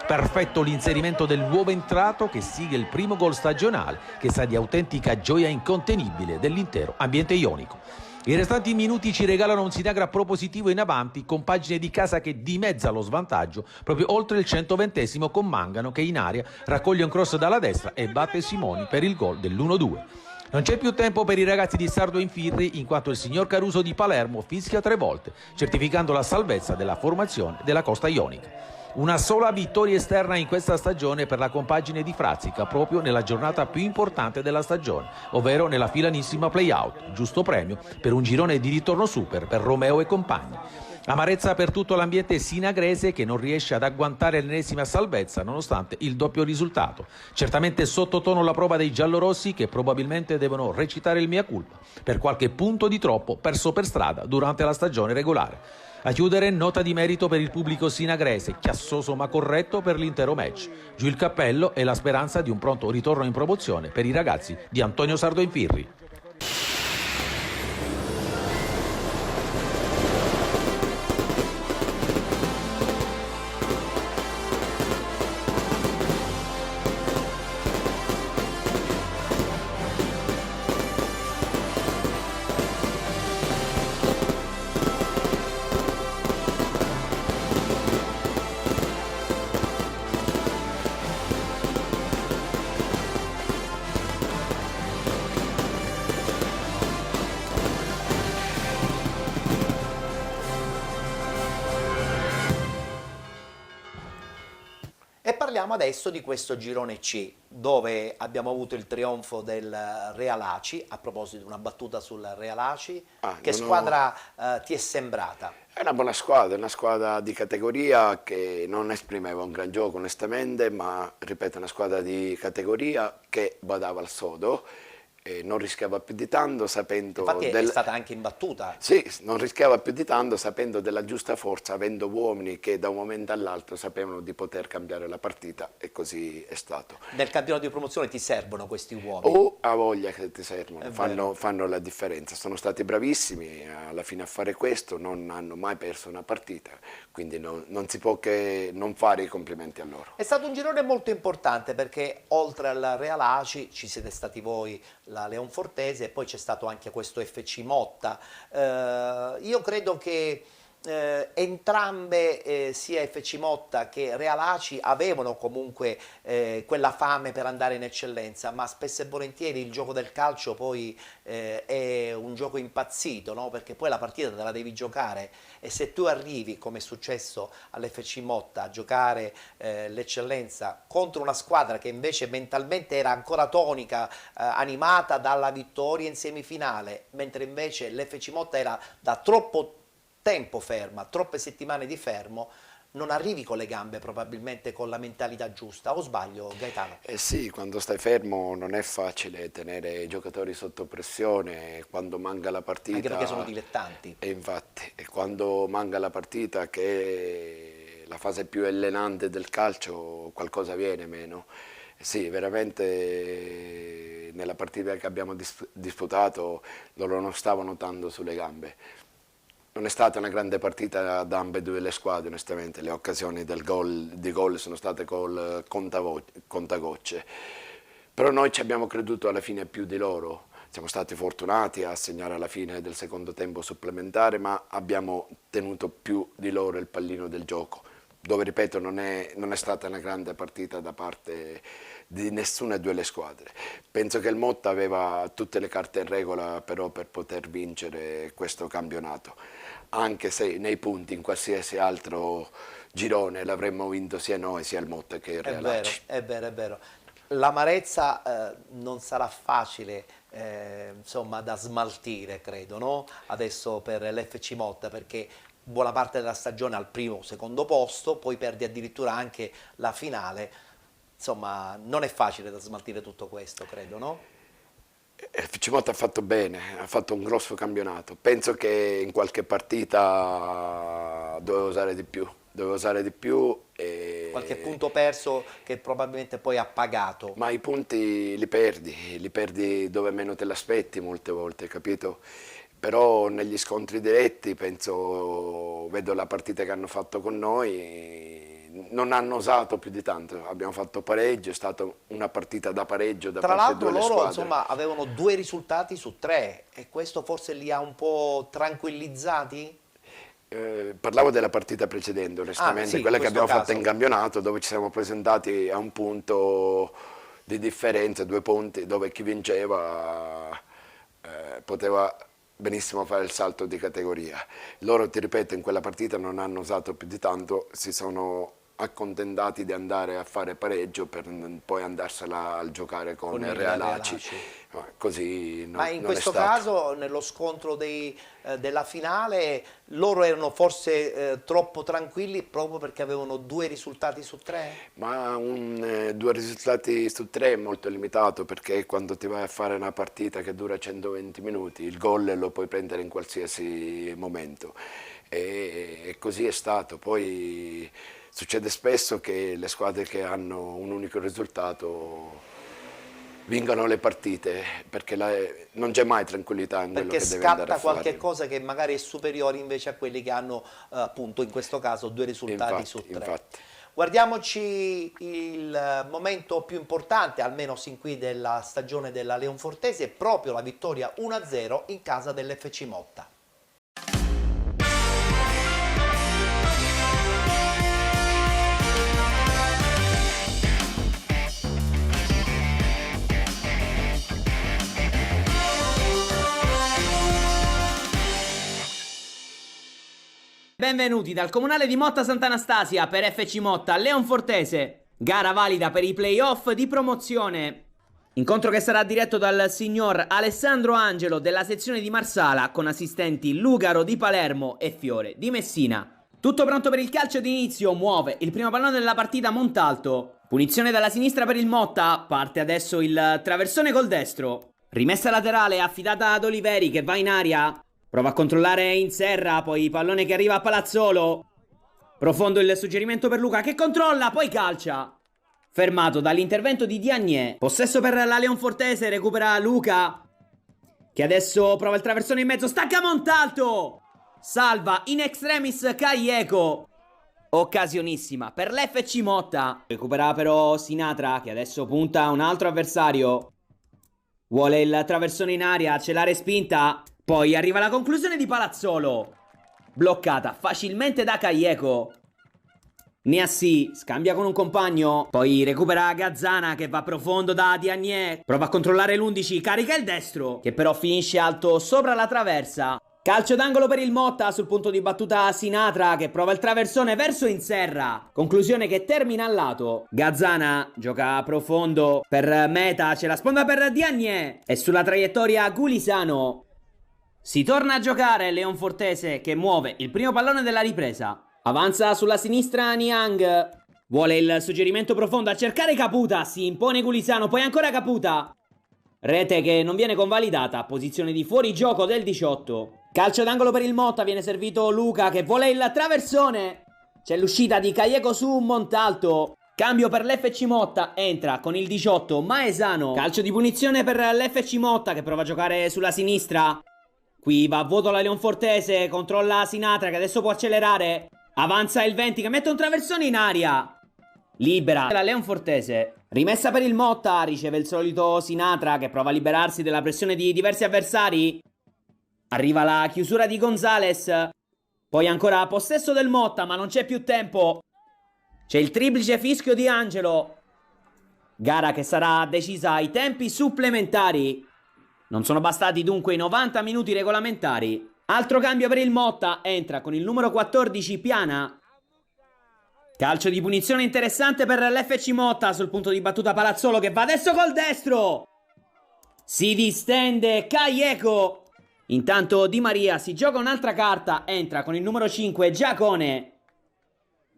Speaker 9: Perfetto l'inserimento del nuovo entrato che sigue il primo gol stagionale che sa di autentica gioia incontenibile dell'intero ambiente ionico. I restanti minuti ci regalano un Sinagra propositivo in avanti con pagine di casa che dimezza lo svantaggio proprio oltre il 120° con Mangano che in aria raccoglie un cross dalla destra e batte Simoni per il gol dell'1-2. Non c'è più tempo per i ragazzi di Sardo Infirri in quanto il signor Caruso di Palermo fischia 3 volte, certificando la salvezza della formazione della Costa Ionica. Una sola vittoria esterna in questa stagione per la compagine di Frazzica proprio nella giornata più importante della stagione, ovvero nella filanissima play-out, giusto premio per un girone di ritorno super per Romeo e compagni. Amarezza per tutto l'ambiente sinagrese che non riesce ad agguantare l'ennesima salvezza nonostante il doppio risultato. Certamente sottotono la prova dei giallorossi che probabilmente devono recitare il mea culpa per qualche punto di troppo perso per strada durante la stagione regolare. A chiudere, nota di merito per il pubblico sinagrese, chiassoso ma corretto per l'intero match. Giù il cappello e la speranza di un pronto ritorno in promozione per i ragazzi di Antonio Sardo Infirri.
Speaker 1: E parliamo adesso di questo girone C, dove abbiamo avuto il trionfo del Real Aci. A proposito di una battuta sul Real Aci, che squadra ti è sembrata?
Speaker 2: È una squadra di categoria che non esprimeva un gran gioco onestamente, ma ripeto, una squadra di categoria che badava al sodo. Non rischiava più di tanto sapendo...
Speaker 1: Infatti è stata anche imbattuta.
Speaker 2: Sì, non rischiava più di tanto sapendo della giusta forza, avendo uomini che da un momento all'altro sapevano di poter cambiare la partita e così è stato.
Speaker 1: Nel campionato di promozione ti servono questi uomini?
Speaker 2: Oh, ha voglia che ti servono, fanno la differenza, sono stati bravissimi alla fine a fare questo, non hanno mai perso una partita, quindi non si può che non fare i complimenti a loro.
Speaker 1: È stato un girone molto importante perché oltre al Real Aci ci siete stati voi, la Leonfortese, e poi c'è stato anche questo FC Motta. Io credo che entrambe, sia FC Motta che Real Aci, avevano comunque quella fame per andare in eccellenza, ma spesso e volentieri il gioco del calcio poi è un gioco impazzito, no? Perché poi la partita te la devi giocare, e se tu arrivi, come è successo all'FC Motta, a giocare l'eccellenza contro una squadra che invece mentalmente era ancora tonica, animata dalla vittoria in semifinale, mentre invece l'FC Motta era da troppo tempo ferma, troppe settimane di fermo, non arrivi con le gambe probabilmente con la mentalità giusta, o sbaglio Gaetano?
Speaker 2: Sì, quando stai fermo non è facile tenere i giocatori sotto pressione, quando manca la partita...
Speaker 1: Anche perché sono dilettanti.
Speaker 2: E infatti, quando manca la partita, che è la fase più allenante del calcio, qualcosa viene meno. Sì, veramente nella partita che abbiamo disputato loro non stavano tanto sulle gambe. Non è stata una grande partita da ambedue le squadre, onestamente, le occasioni di gol sono state col contagocce, però noi ci abbiamo creduto alla fine più di loro, siamo stati fortunati a segnare alla fine del secondo tempo supplementare, ma abbiamo tenuto più di loro il pallino del gioco, dove ripeto non è stata una grande partita da parte di nessuna delle due le squadre. Penso che il Motta aveva tutte le carte in regola però per poter vincere questo campionato, anche se nei punti in qualsiasi altro girone l'avremmo vinto sia noi sia il Motta che il Real Aci.
Speaker 1: È vero, è vero. L'amarezza non sarà facile insomma da smaltire, credo, no? Adesso per l'FC Motta, perché buona parte della stagione al primo o secondo posto, poi perdi addirittura anche la finale. Insomma, non è facile da smaltire tutto questo, credo, no?
Speaker 2: FC Motta ha fatto bene, ha fatto un grosso campionato. Penso che in qualche partita doveva usare di più.
Speaker 1: Qualche punto perso che probabilmente poi ha pagato.
Speaker 2: Ma i punti li perdi dove meno te l'aspetti molte volte, capito? Però negli scontri diretti vedo la partita che hanno fatto con noi, non hanno osato più di tanto, abbiamo fatto pareggio, è stata una partita da pareggio da
Speaker 1: Tra
Speaker 2: parte di
Speaker 1: l'altro
Speaker 2: due
Speaker 1: loro
Speaker 2: squadre.
Speaker 1: insomma avevano 2 risultati su 3 e questo forse li ha un po' tranquillizzati?
Speaker 2: Parlavo della partita precedente, onestamente,
Speaker 1: sì,
Speaker 2: quella
Speaker 1: in
Speaker 2: che
Speaker 1: questo
Speaker 2: abbiamo fatto
Speaker 1: caso.
Speaker 2: in campionato, dove ci siamo presentati a un punto di differenza, 2 punti, dove chi vinceva poteva benissimo fare il salto di categoria. Loro, ti ripeto, in quella partita non hanno osato più di tanto, si sono accontentati di andare a fare pareggio per poi andarsela a giocare con il Real Aci. Così
Speaker 1: Ma in
Speaker 2: non è
Speaker 1: questo
Speaker 2: stato.
Speaker 1: caso, nello scontro della finale, loro erano forse troppo tranquilli proprio perché avevano 2 risultati su 3?
Speaker 2: Ma 2 risultati su 3 è molto limitato, perché quando ti vai a fare una partita che dura 120 minuti, il gol lo puoi prendere in qualsiasi momento. E così è stato. Poi succede spesso che le squadre che hanno un unico risultato vincono le partite, perché non c'è mai tranquillità in quello
Speaker 1: Perché
Speaker 2: che deve andare
Speaker 1: scatta
Speaker 2: a fare.
Speaker 1: qualche cosa che magari è superiore invece a quelli che hanno appunto in questo caso 2 risultati su 3.
Speaker 2: Infatti.
Speaker 1: Guardiamoci il momento più importante, almeno sin qui, della stagione della Leonfortese, proprio la vittoria 1-0 in casa dell'FC Motta.
Speaker 10: Benvenuti dal Comunale di Motta Sant'Anastasia per FC Motta Leonfortese, gara valida per i playoff di promozione. Incontro che sarà diretto dal signor Alessandro Angelo della sezione di Marsala con assistenti Lugaro di Palermo e Fiore di Messina. Tutto pronto per il calcio d'inizio, muove il primo pallone della partita Montalto. Punizione dalla sinistra per il Motta, parte adesso il traversone col destro. Rimessa laterale affidata ad Oliveri che va in aria. Prova a controllare in serra, poi pallone che arriva a Palazzolo. Profondo il suggerimento per Luca che controlla, poi calcia. Fermato dall'intervento di Diagne. Possesso per la Leonfortese, recupera Luca, che adesso prova il traversone in mezzo, stacca Montalto. Salva in extremis Caieco. Occasionissima per l'FC Motta. Recupera però Sinatra, che adesso punta a un altro avversario. Vuole il traversone in aria, ce l'ha respinta. Poi arriva la conclusione di Palazzolo, bloccata facilmente da Caieco. Niassi scambia con un compagno, poi recupera Gazzana che va profondo da Diagne. Prova a controllare l'11, carica il destro, che però finisce alto sopra la traversa. Calcio d'angolo per il Motta, sul punto di battuta Sinatra che prova il traversone verso in serra. Conclusione che termina al lato. Gazzana gioca profondo per Meta, c'è la sponda per Diagne. E sulla traiettoria Gulisano. Si torna a giocare Leonfortese che muove il primo pallone della ripresa. Avanza sulla sinistra Niang. Vuole il suggerimento profondo a cercare Caputa. Si impone Gulisano, poi ancora Caputa. Rete che non viene convalidata. Posizione di fuorigioco del 18. Calcio d'angolo per il Motta. Viene servito Luca che vuole il traversone. C'è l'uscita di Caieco su Montalto. Cambio per l'FC Motta. Entra con il 18 Maesano. Calcio di punizione per l'FC Motta che prova a giocare sulla sinistra. Qui va a vuoto la Leonfortese, controlla Sinatra che adesso può accelerare. Avanza il 20 che mette un traversone in aria. Libera la Leonfortese. Rimessa per il Motta, riceve il solito Sinatra che prova a liberarsi della pressione di diversi avversari. Arriva la chiusura di Gonzales. Poi ancora possesso del Motta, ma non c'è più tempo. C'è il triplice fischio di Angelo. Gara che sarà decisa ai tempi supplementari. Non sono bastati dunque i 90 minuti regolamentari. Altro cambio per il Motta, entra con il numero 14 Piana. Calcio di punizione interessante per l'FC Motta sul punto di battuta Palazzolo che va adesso col destro. Si distende Caieco. Intanto Di Maria si gioca un'altra carta, entra con il numero 5 Giacone.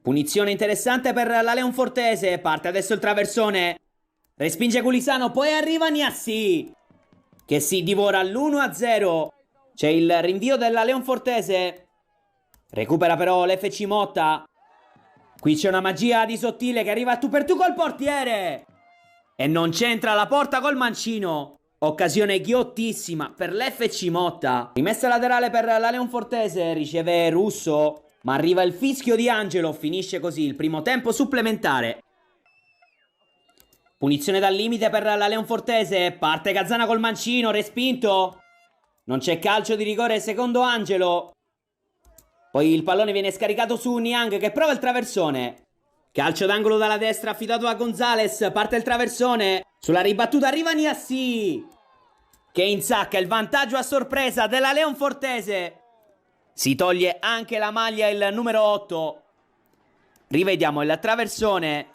Speaker 10: Punizione interessante per la Leonfortese, parte adesso il traversone. Respinge Gulisano, poi arriva Niassi. che si divora l'1-0. C'è il rinvio della Leonfortese. Recupera però l'FC Motta. Qui c'è una magia di Sottile che arriva tu per tu col portiere. E non c'entra la porta col mancino. Occasione ghiottissima per l'FC Motta. Rimessa laterale per la Leonfortese. Riceve Russo. Ma arriva il fischio di Angelo. Finisce così il primo tempo supplementare. Punizione dal limite per la Leonfortese. Parte Gazzana col mancino. Respinto. Non c'è calcio di rigore secondo Angelo. Poi il pallone viene scaricato su Niang che prova il traversone. Calcio d'angolo dalla destra affidato a Gonzales. Parte il traversone. Sulla ribattuta arriva Niassi, che insacca il vantaggio a sorpresa della Leonfortese. Si toglie anche la maglia il numero 8. Rivediamo il traversone.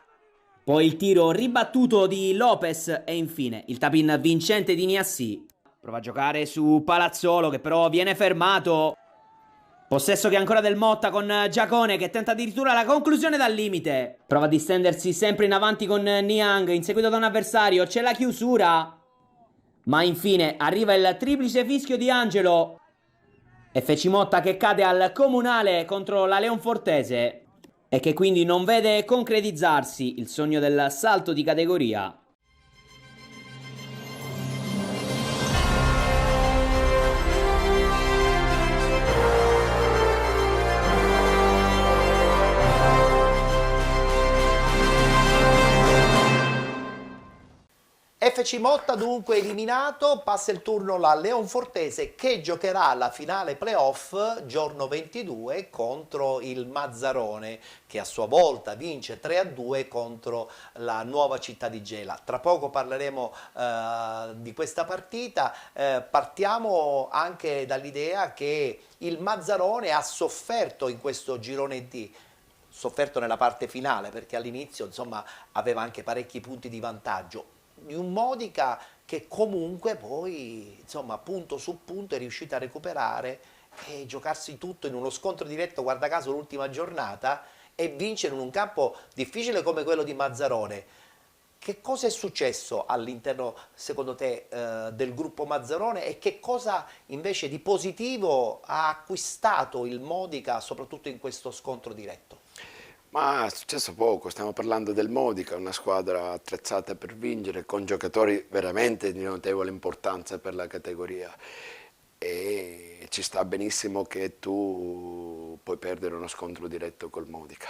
Speaker 10: Poi il tiro ribattuto di Lopez. E infine il tap-in vincente di Niassi. Prova a giocare su Palazzolo che però viene fermato. Possesso che è ancora del Motta con Giacone che tenta addirittura la conclusione dal limite. Prova a distendersi sempre in avanti con Niang, inseguito da un avversario. C'è la chiusura. Ma infine arriva il triplice fischio di Angelo. FC Motta che cade al comunale contro la Leonfortese e che quindi non vede concretizzarsi il sogno del salto di categoria.
Speaker 1: FC Motta dunque eliminato, passa il turno alla Leonfortese che giocherà la finale playoff giorno 22 contro il Mazzarone che a sua volta vince 3-2 contro la Nuova Città di Gela. Tra poco parleremo di questa partita, partiamo anche dall'idea che il Mazzarone ha sofferto in questo girone D, sofferto nella parte finale perché all'inizio insomma aveva anche parecchi punti di vantaggio. Di un Modica che comunque poi insomma punto su punto è riuscito a recuperare e giocarsi tutto in uno scontro diretto, guarda caso l'ultima giornata, e vincere in un campo difficile come quello di Mazzarone. Che cosa è successo all'interno secondo te del gruppo Mazzarone e che cosa invece di positivo ha acquistato il Modica soprattutto in questo scontro diretto?
Speaker 2: Ma è successo poco, stiamo parlando del Modica, una squadra attrezzata per vincere, con giocatori veramente di notevole importanza per la categoria. E ci sta benissimo che tu puoi perdere uno scontro diretto col Modica.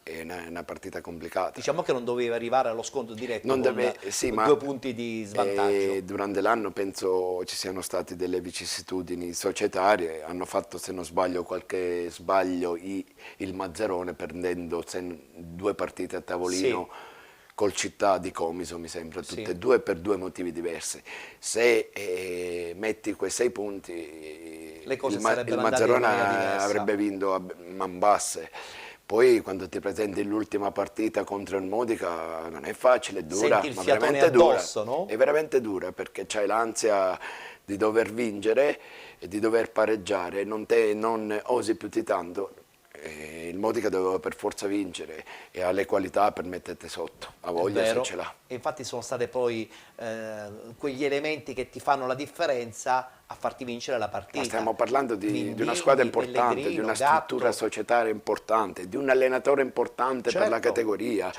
Speaker 2: È una partita complicata.
Speaker 1: Diciamo che non doveva arrivare allo scontro diretto
Speaker 2: non
Speaker 1: con,
Speaker 2: sì,
Speaker 1: con
Speaker 2: ma
Speaker 1: 2 punti di svantaggio.
Speaker 2: Durante l'anno penso ci siano state delle vicissitudini societarie, hanno fatto se non sbaglio qualche sbaglio il Mazzarone perdendo 2 partite a tavolino col Città di Comiso mi sembra, tutte e due per 2 motivi diversi. Se metti quei 6 punti
Speaker 1: le cose
Speaker 2: il Mazzarone avrebbe vinto a man basse. Poi quando ti presenti l'ultima partita contro il Modica non è facile, è dura,
Speaker 1: senti il
Speaker 2: ma
Speaker 1: fiatone
Speaker 2: veramente
Speaker 1: addosso,
Speaker 2: dura.
Speaker 1: no?
Speaker 2: È veramente dura perché c'hai l'ansia di dover vincere e di dover pareggiare, non osi più di tanto. Il Modica doveva per forza vincere e ha le qualità per metterti sotto, ha voglia se ce l'ha.
Speaker 1: E infatti sono state poi quegli elementi che ti fanno la differenza a farti vincere la partita.
Speaker 2: Ma stiamo parlando di una squadra importante, di una struttura societaria importante, di un allenatore importante per la categoria,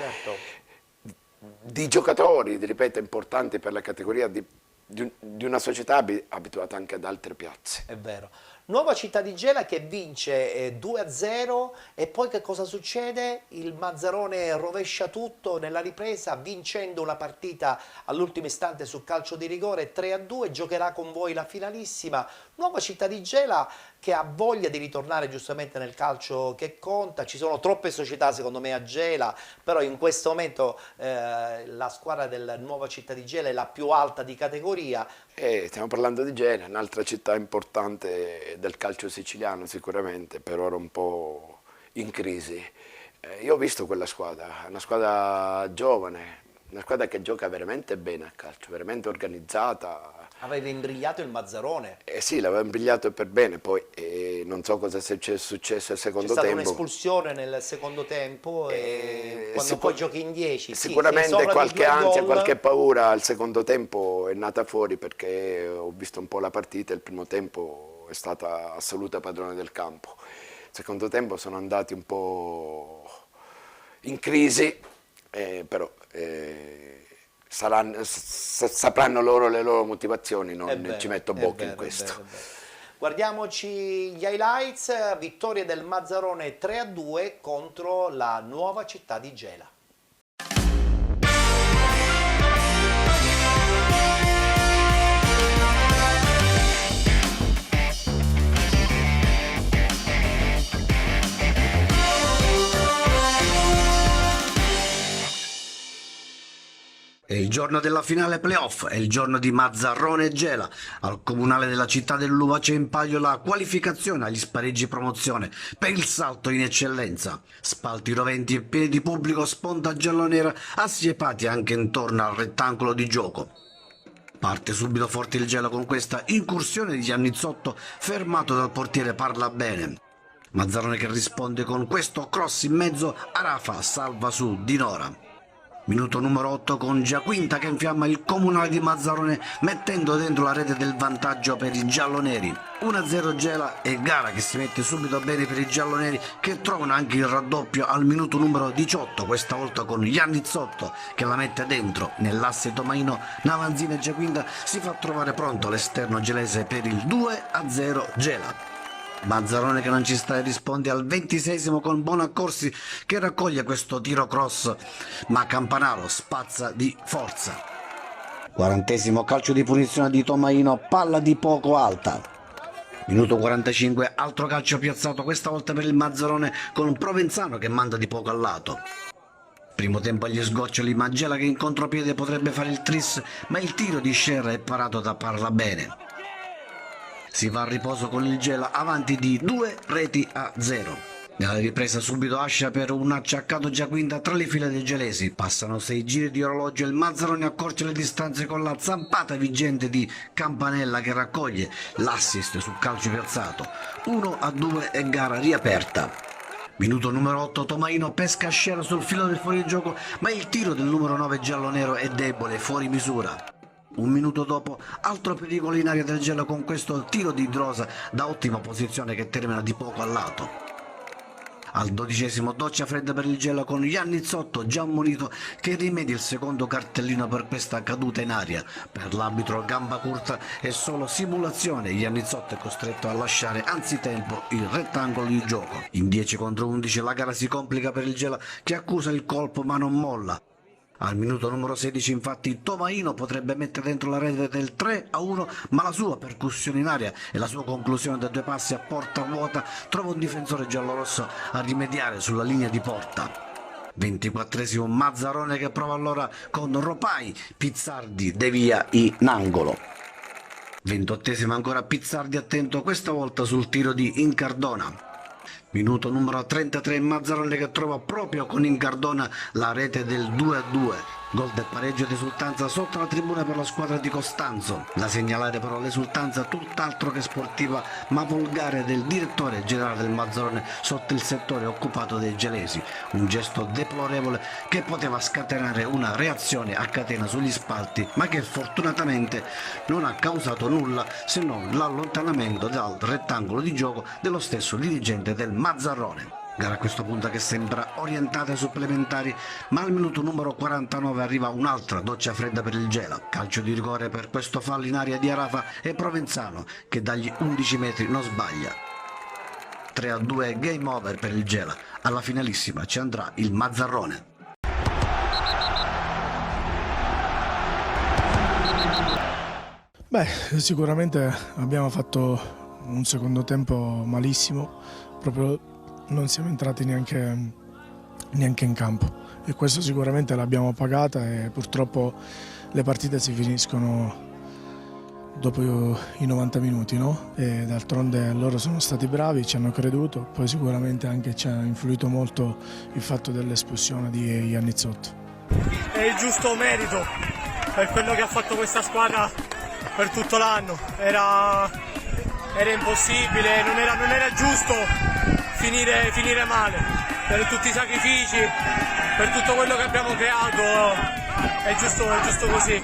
Speaker 2: di giocatori, ripeto, importanti per la categoria, di una società abituata anche ad altre piazze.
Speaker 1: È vero. Nuova Città di Gela che vince 2-0 e poi che cosa succede? Il Mazzarone rovescia tutto nella ripresa vincendo una partita all'ultimo istante su calcio di rigore 3-2, giocherà con voi la finalissima. Nuova Città di Gela che ha voglia di ritornare giustamente nel calcio che conta, ci sono troppe società secondo me a Gela, però in questo momento la squadra del Nuova Città di Gela è la più alta di categoria.
Speaker 2: Stiamo parlando di Gela, un'altra città importante del calcio siciliano sicuramente, per ora un po' in crisi. Io ho visto quella squadra, una squadra giovane, una squadra che gioca veramente bene a calcio, veramente organizzata,
Speaker 1: Aveva imbrigliato il Mazzarone.
Speaker 2: Sì, l'aveva imbrigliato per bene, poi non so cosa è successo al secondo tempo.
Speaker 1: C'è stata un'espulsione nel secondo tempo e quando poi giochi in 10.
Speaker 2: Sicuramente
Speaker 1: sì,
Speaker 2: qualche ansia, qualche paura al secondo tempo è nata fuori, perché ho visto un po' la partita. Il primo tempo è stata assoluta padrone del campo. Il secondo tempo sono andati un po' in crisi, però sapranno loro le loro motivazioni, non ci metto bocca in questo.
Speaker 1: Guardiamoci gli highlights: vittoria del Mazzarone 3-2 contro la Nuova Città di Gela.
Speaker 3: È il giorno della finale playoff, è il giorno di Mazzarone e Gela. Al comunale della città dell'Uva c'è in palio la qualificazione agli spareggi promozione per il salto in eccellenza. Spalti roventi e pieni di pubblico, sponda giallonera assiepati anche intorno al rettangolo di gioco. Parte subito forte il Gela con questa incursione di Giannizzotto, fermato dal portiere Parlabene. Mazzarone che risponde con questo cross in mezzo, Arafa salva su Dinora. Minuto numero 8 con Giaquinta che infiamma il comunale di Mazzarone mettendo dentro la rete del vantaggio per i gialloneri. 1-0 Gela e gara che si mette subito bene per i gialloneri, che trovano anche il raddoppio al minuto numero 18, questa volta con Giannizzotto che la mette dentro. Nell'asse tomaino Navanzina e Giaquinta si fa trovare pronto l'esterno gelese per il 2-0 Gela. Mazzarone che non ci sta e risponde al 26esimo con Bonaccorsi che raccoglie questo tiro cross, ma Campanaro spazza di forza. 40esimo calcio di punizione di Tomaino, palla di poco alta. Minuto 45, altro calcio piazzato, questa volta per il Mazzarone con Provenzano che manda di poco al lato. Primo tempo agli sgoccioli, ma Gela che in contropiede potrebbe fare il tris, ma il tiro di Scerra è parato da Parlabene. Si va a riposo con il Gela avanti di 2-0. Nella ripresa subito Ascia per un acciaccato Giaquinta tra le file dei gelesi. Passano 6 giri di orologio e il Mazzarone accorcia le distanze con la zampata vigente di Campanella che raccoglie l'assist sul calcio piazzato. 1-2 e gara riaperta. Minuto numero 8, Tomaino pesca Scerra sul filo del fuorigioco, ma il tiro del numero 9 giallonero è debole, fuori misura. Un minuto dopo, altro pericolo in area del Gela con questo tiro di Drosa da ottima posizione che termina di poco al lato. Al 12esimo doccia fredda per il Gela con Giannizzotto già ammonito che rimedia il secondo cartellino per questa caduta in aria. Per l'arbitro gamba curta è solo simulazione, Giannizzotto è costretto a lasciare anzitempo il rettangolo di gioco. In 10 contro 11 la gara si complica per il Gela che accusa il colpo ma non molla. Al minuto numero 16 infatti Tomaino potrebbe mettere dentro la rete del 3-1, ma la sua percussione in aria e la sua conclusione da 2 passi a porta vuota trova un difensore giallorosso a rimediare sulla linea di porta. 24esimo Mazzarone che prova allora con Ropai, Pizzardi devia in angolo. 28esimo ancora Pizzardi attento questa volta sul tiro di Incardona. Minuto numero 33, Mazzarone che trova proprio con Incardona la rete del 2-2. Gol del pareggio di esultanza sotto la tribuna per la squadra di Costanzo. Da segnalare però l'esultanza tutt'altro che sportiva ma volgare del direttore generale del Mazzarone sotto il settore occupato dai gelesi. Un gesto deplorevole che poteva scatenare una reazione a catena sugli spalti ma che fortunatamente non ha causato nulla se non l'allontanamento dal rettangolo di gioco dello stesso dirigente del Mazzarone. Gara a questo punto che sembra orientata ai supplementari, ma al minuto numero 49 arriva un'altra doccia fredda per il Gela. Calcio di rigore per questo fallo in aria di Arafa e Provenzano che dagli 11 metri non sbaglia. 3-2 game over per il Gela. Alla finalissima ci andrà il Mazzarone.
Speaker 11: Beh, sicuramente abbiamo fatto un secondo tempo malissimo, proprio non siamo entrati neanche in campo e questo sicuramente l'abbiamo pagata e purtroppo le partite si finiscono dopo i 90 minuti, no? E d'altronde loro sono stati bravi, ci hanno creduto, poi sicuramente anche ci ha influito molto il fatto dell'espulsione di Giannizzotto.
Speaker 12: È il giusto merito per quello che ha fatto questa squadra per tutto l'anno, era impossibile, non era giusto finire male, per tutti i sacrifici, per tutto quello che abbiamo creato. È giusto così,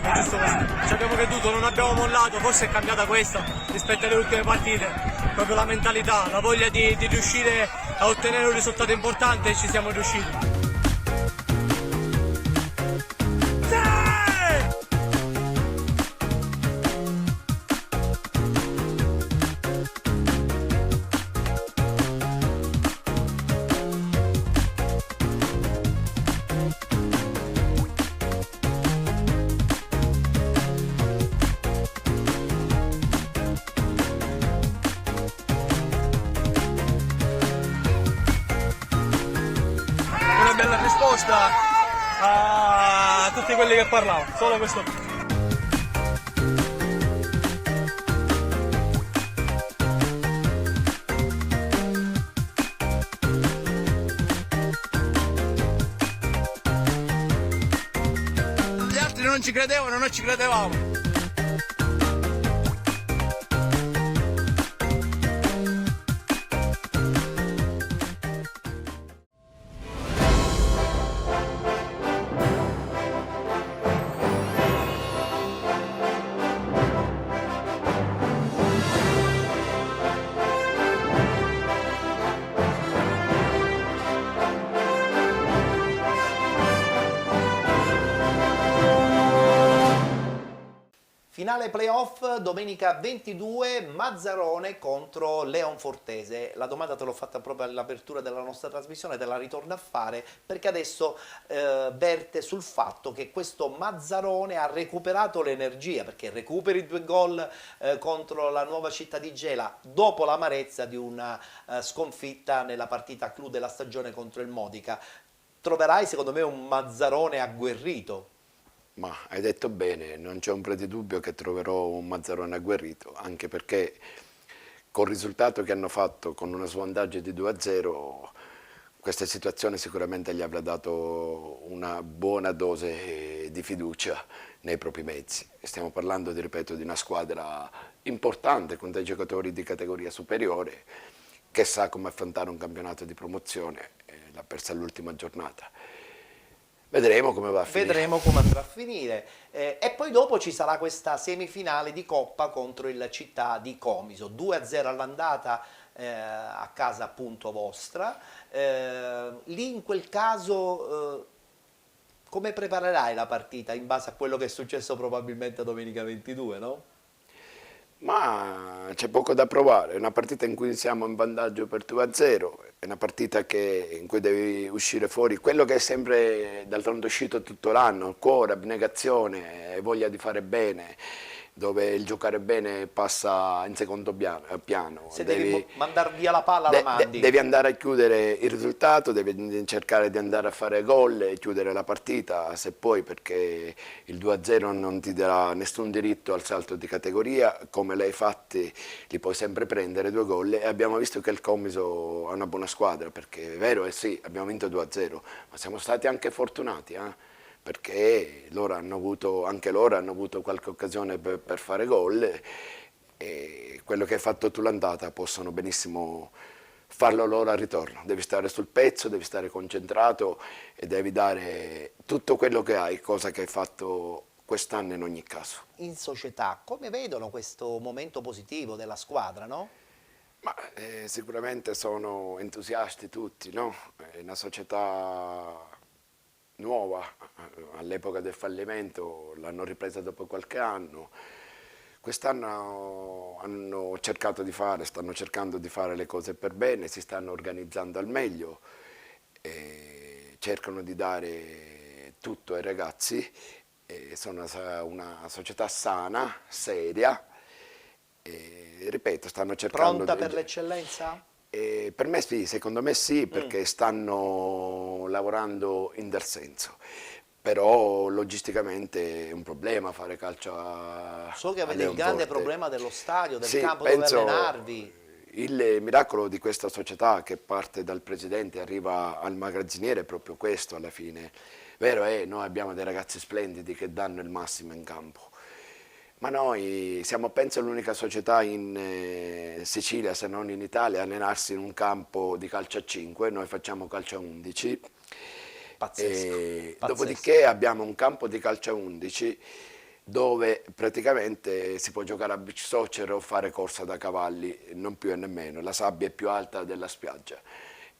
Speaker 12: Ci abbiamo creduto, non abbiamo mollato, forse è cambiata questa rispetto alle ultime partite, proprio la mentalità, la voglia di riuscire a ottenere un risultato importante e ci siamo riusciti. Una bella risposta a tutti quelli che parlavano, solo questo. Gli altri non ci credevano, noi ci credevamo.
Speaker 1: Finale playoff domenica 22, Mazzarone contro Leonfortese. La domanda te l'ho fatta proprio all'apertura della nostra trasmissione, te la ritorno a fare perché adesso verte sul fatto che questo Mazzarone ha recuperato l'energia, perché recuperi 2 gol contro la Nuova Città di Gela dopo l'amarezza di una sconfitta nella partita clou della stagione contro il Modica. Troverai secondo me un Mazzarone agguerrito.
Speaker 2: Ma hai detto bene, non c'è ombra di dubbio che troverò un Mazzarone agguerrito, anche perché col risultato che hanno fatto con una svantaggio di 2-0, questa situazione sicuramente gli avrà dato una buona dose di fiducia nei propri mezzi. Stiamo parlando, ripeto, di una squadra importante con dei giocatori di categoria superiore che sa come affrontare un campionato di promozione, l'ha persa all'ultima giornata. Vedremo come va a finire.
Speaker 1: Vedremo come andrà a finire. E poi dopo ci sarà questa semifinale di Coppa contro il Città di Comiso. 2-0 all'andata a casa appunto vostra. Lì in quel caso come preparerai la partita in base a quello che è successo probabilmente domenica 22, no?
Speaker 2: Ma c'è poco da provare, è una partita in cui siamo in vantaggio per 2-0, è una partita in cui devi uscire fuori quello che è sempre d'altronde uscito tutto l'anno, cuore, abnegazione, voglia di fare bene, dove il giocare bene passa in secondo piano.
Speaker 1: Se devi mandare via la palla la mandi.
Speaker 2: Devi andare a chiudere il risultato, devi cercare di andare a fare gol e chiudere la partita, se puoi, perché il 2-0 non ti darà nessun diritto al salto di categoria, come l'hai fatti li puoi sempre prendere 2 gol e abbiamo visto che il Comiso ha una buona squadra, perché è vero, sì, abbiamo vinto 2-0, ma siamo stati anche fortunati, perché anche loro hanno avuto qualche occasione per fare gol e quello che hai fatto tu l'andata possono benissimo farlo loro al ritorno. Devi stare sul pezzo, devi stare concentrato e devi dare tutto quello che hai, cosa che hai fatto quest'anno in ogni caso.
Speaker 1: In società come vedono questo momento positivo della squadra, no?
Speaker 2: Ma sicuramente sono entusiasti tutti, no? È una società nuova, all'epoca del fallimento l'hanno ripresa dopo qualche anno. Quest'anno stanno cercando di fare le cose per bene, si stanno organizzando al meglio, cercano di dare tutto ai ragazzi, sono una società sana, seria, ripeto, stanno cercando...
Speaker 1: Pronta per l'eccellenza?
Speaker 2: Per me sì, secondo me sì, perché stanno lavorando in tal senso. Però logisticamente è un problema fare calcio a
Speaker 1: So che avete il grande problema dello stadio, del campo
Speaker 2: penso
Speaker 1: dove allenarvi.
Speaker 2: Il miracolo di questa società che parte dal presidente e arriva al magazziniere è proprio questo alla fine. Vero è, noi abbiamo dei ragazzi splendidi che danno il massimo in campo, Ma noi siamo, penso, l'unica società in Sicilia, se non in Italia, a allenarsi in un campo di calcio a 5, noi facciamo calcio a 11.
Speaker 1: Pazzesco.
Speaker 2: Dopodiché abbiamo un campo di calcio a 11 dove praticamente si può giocare a beach soccer o fare corsa da cavalli, non più e nemmeno, la sabbia è più alta della spiaggia.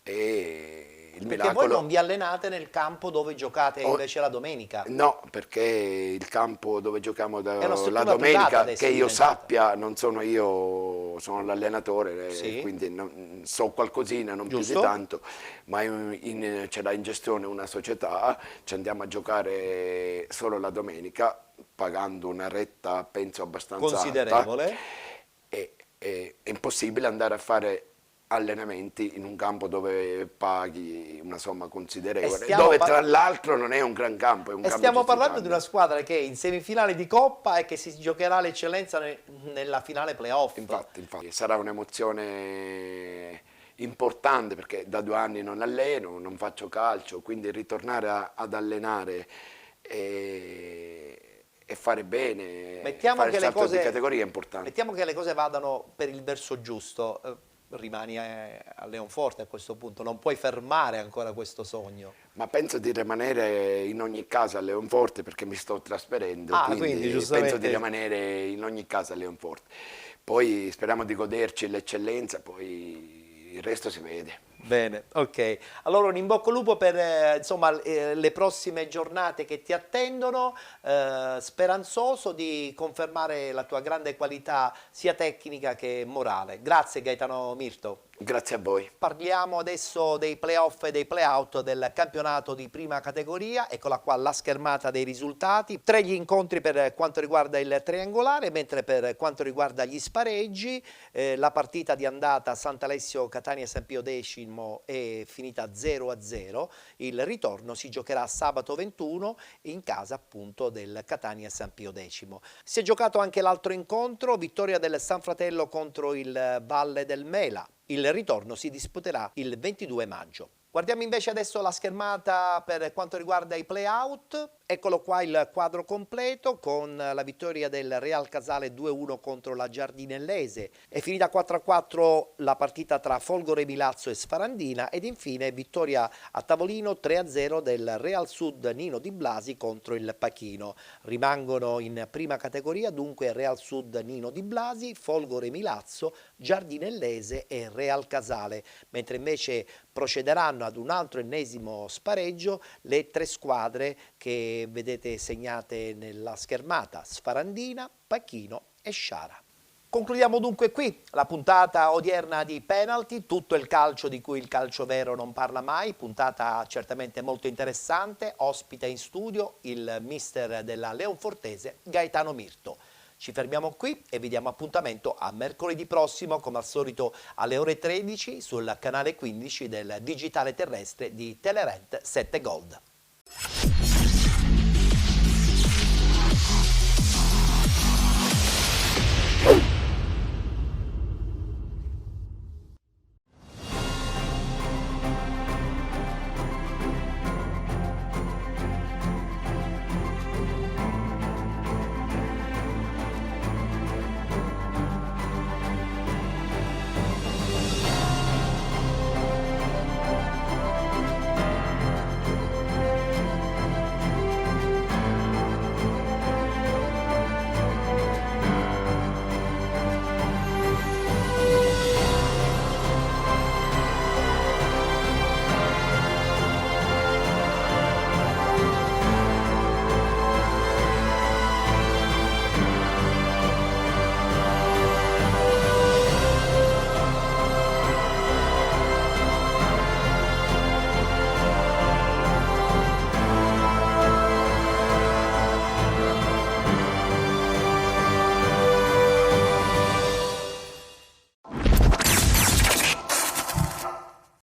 Speaker 1: Perché voi non vi allenate nel campo dove giocate invece la domenica?
Speaker 2: No, perché il campo dove giochiamo la
Speaker 1: domenica,
Speaker 2: che io sappia, non sono io, sono l'allenatore,
Speaker 1: sì,
Speaker 2: quindi so qualcosina, non
Speaker 1: giusto,
Speaker 2: più di tanto, ma ce l'ha in gestione una società, ci andiamo a giocare solo la domenica, pagando una retta, penso, abbastanza
Speaker 1: considerevole.
Speaker 2: Alta, è impossibile andare a fare allenamenti in un campo dove paghi una somma considerevole, dove tra l'altro non è un gran campo, è un campo
Speaker 1: stiamo parlando di una squadra che è in semifinale di Coppa e che si giocherà l'eccellenza nella finale playoff.
Speaker 2: Infatti, sarà un'emozione importante perché da 2 anni non alleno, non faccio calcio, quindi ritornare ad allenare e fare bene, fare il salto di categoria è importante.
Speaker 1: Mettiamo che le cose vadano per il verso giusto. Rimani a Leonforte a questo punto, non puoi fermare ancora questo sogno.
Speaker 2: Ma penso di rimanere in ogni caso a Leonforte perché mi sto trasferendo, quindi
Speaker 1: giustamente
Speaker 2: penso di rimanere in ogni caso a Leonforte. Poi speriamo di goderci l'eccellenza, poi il resto si vede.
Speaker 1: Bene, ok. Allora un in bocca al lupo per insomma, le prossime giornate che ti attendono, speranzoso di confermare la tua grande qualità sia tecnica che morale. Grazie Gaetano Mirto.
Speaker 2: Grazie a voi.
Speaker 1: Parliamo adesso dei playoff e dei playout del campionato di prima categoria. Eccola qua la schermata dei risultati. 3 gli incontri per quanto riguarda il triangolare, mentre per quanto riguarda gli spareggi la partita di andata Sant'Alessio Catania San Pio X è finita 0-0. Il ritorno si giocherà sabato 21 in casa appunto del Catania San Pio X. Si è giocato anche l'altro incontro, vittoria del San Fratello contro il Valle del Mela. Il ritorno si disputerà il 22 maggio. Guardiamo invece adesso la schermata per quanto riguarda i play-out. Eccolo qua il quadro completo con la vittoria del Real Casale 2-1 contro la Giardinellese. È finita 4-4 la partita tra Folgore Milazzo e Sfarandina ed infine vittoria a tavolino 3-0 del Real Sud Nino Di Blasi contro il Pachino. Rimangono in prima categoria dunque Real Sud Nino Di Blasi, Folgore Milazzo, Giardinellese e Real Casale, mentre invece procederanno ad un altro ennesimo spareggio le 3 squadre che vedete segnate nella schermata, Sfarandina, Pachino e Sciara. Concludiamo dunque qui la puntata odierna di Penalty, tutto il calcio di cui il calcio vero non parla mai, puntata certamente molto interessante, ospita in studio il mister della Leonfortese Gaetano Mirto. Ci fermiamo qui e vi diamo appuntamento a mercoledì prossimo, come al solito alle ore 13 sul canale 15 del digitale terrestre di Telerent 7 Gold.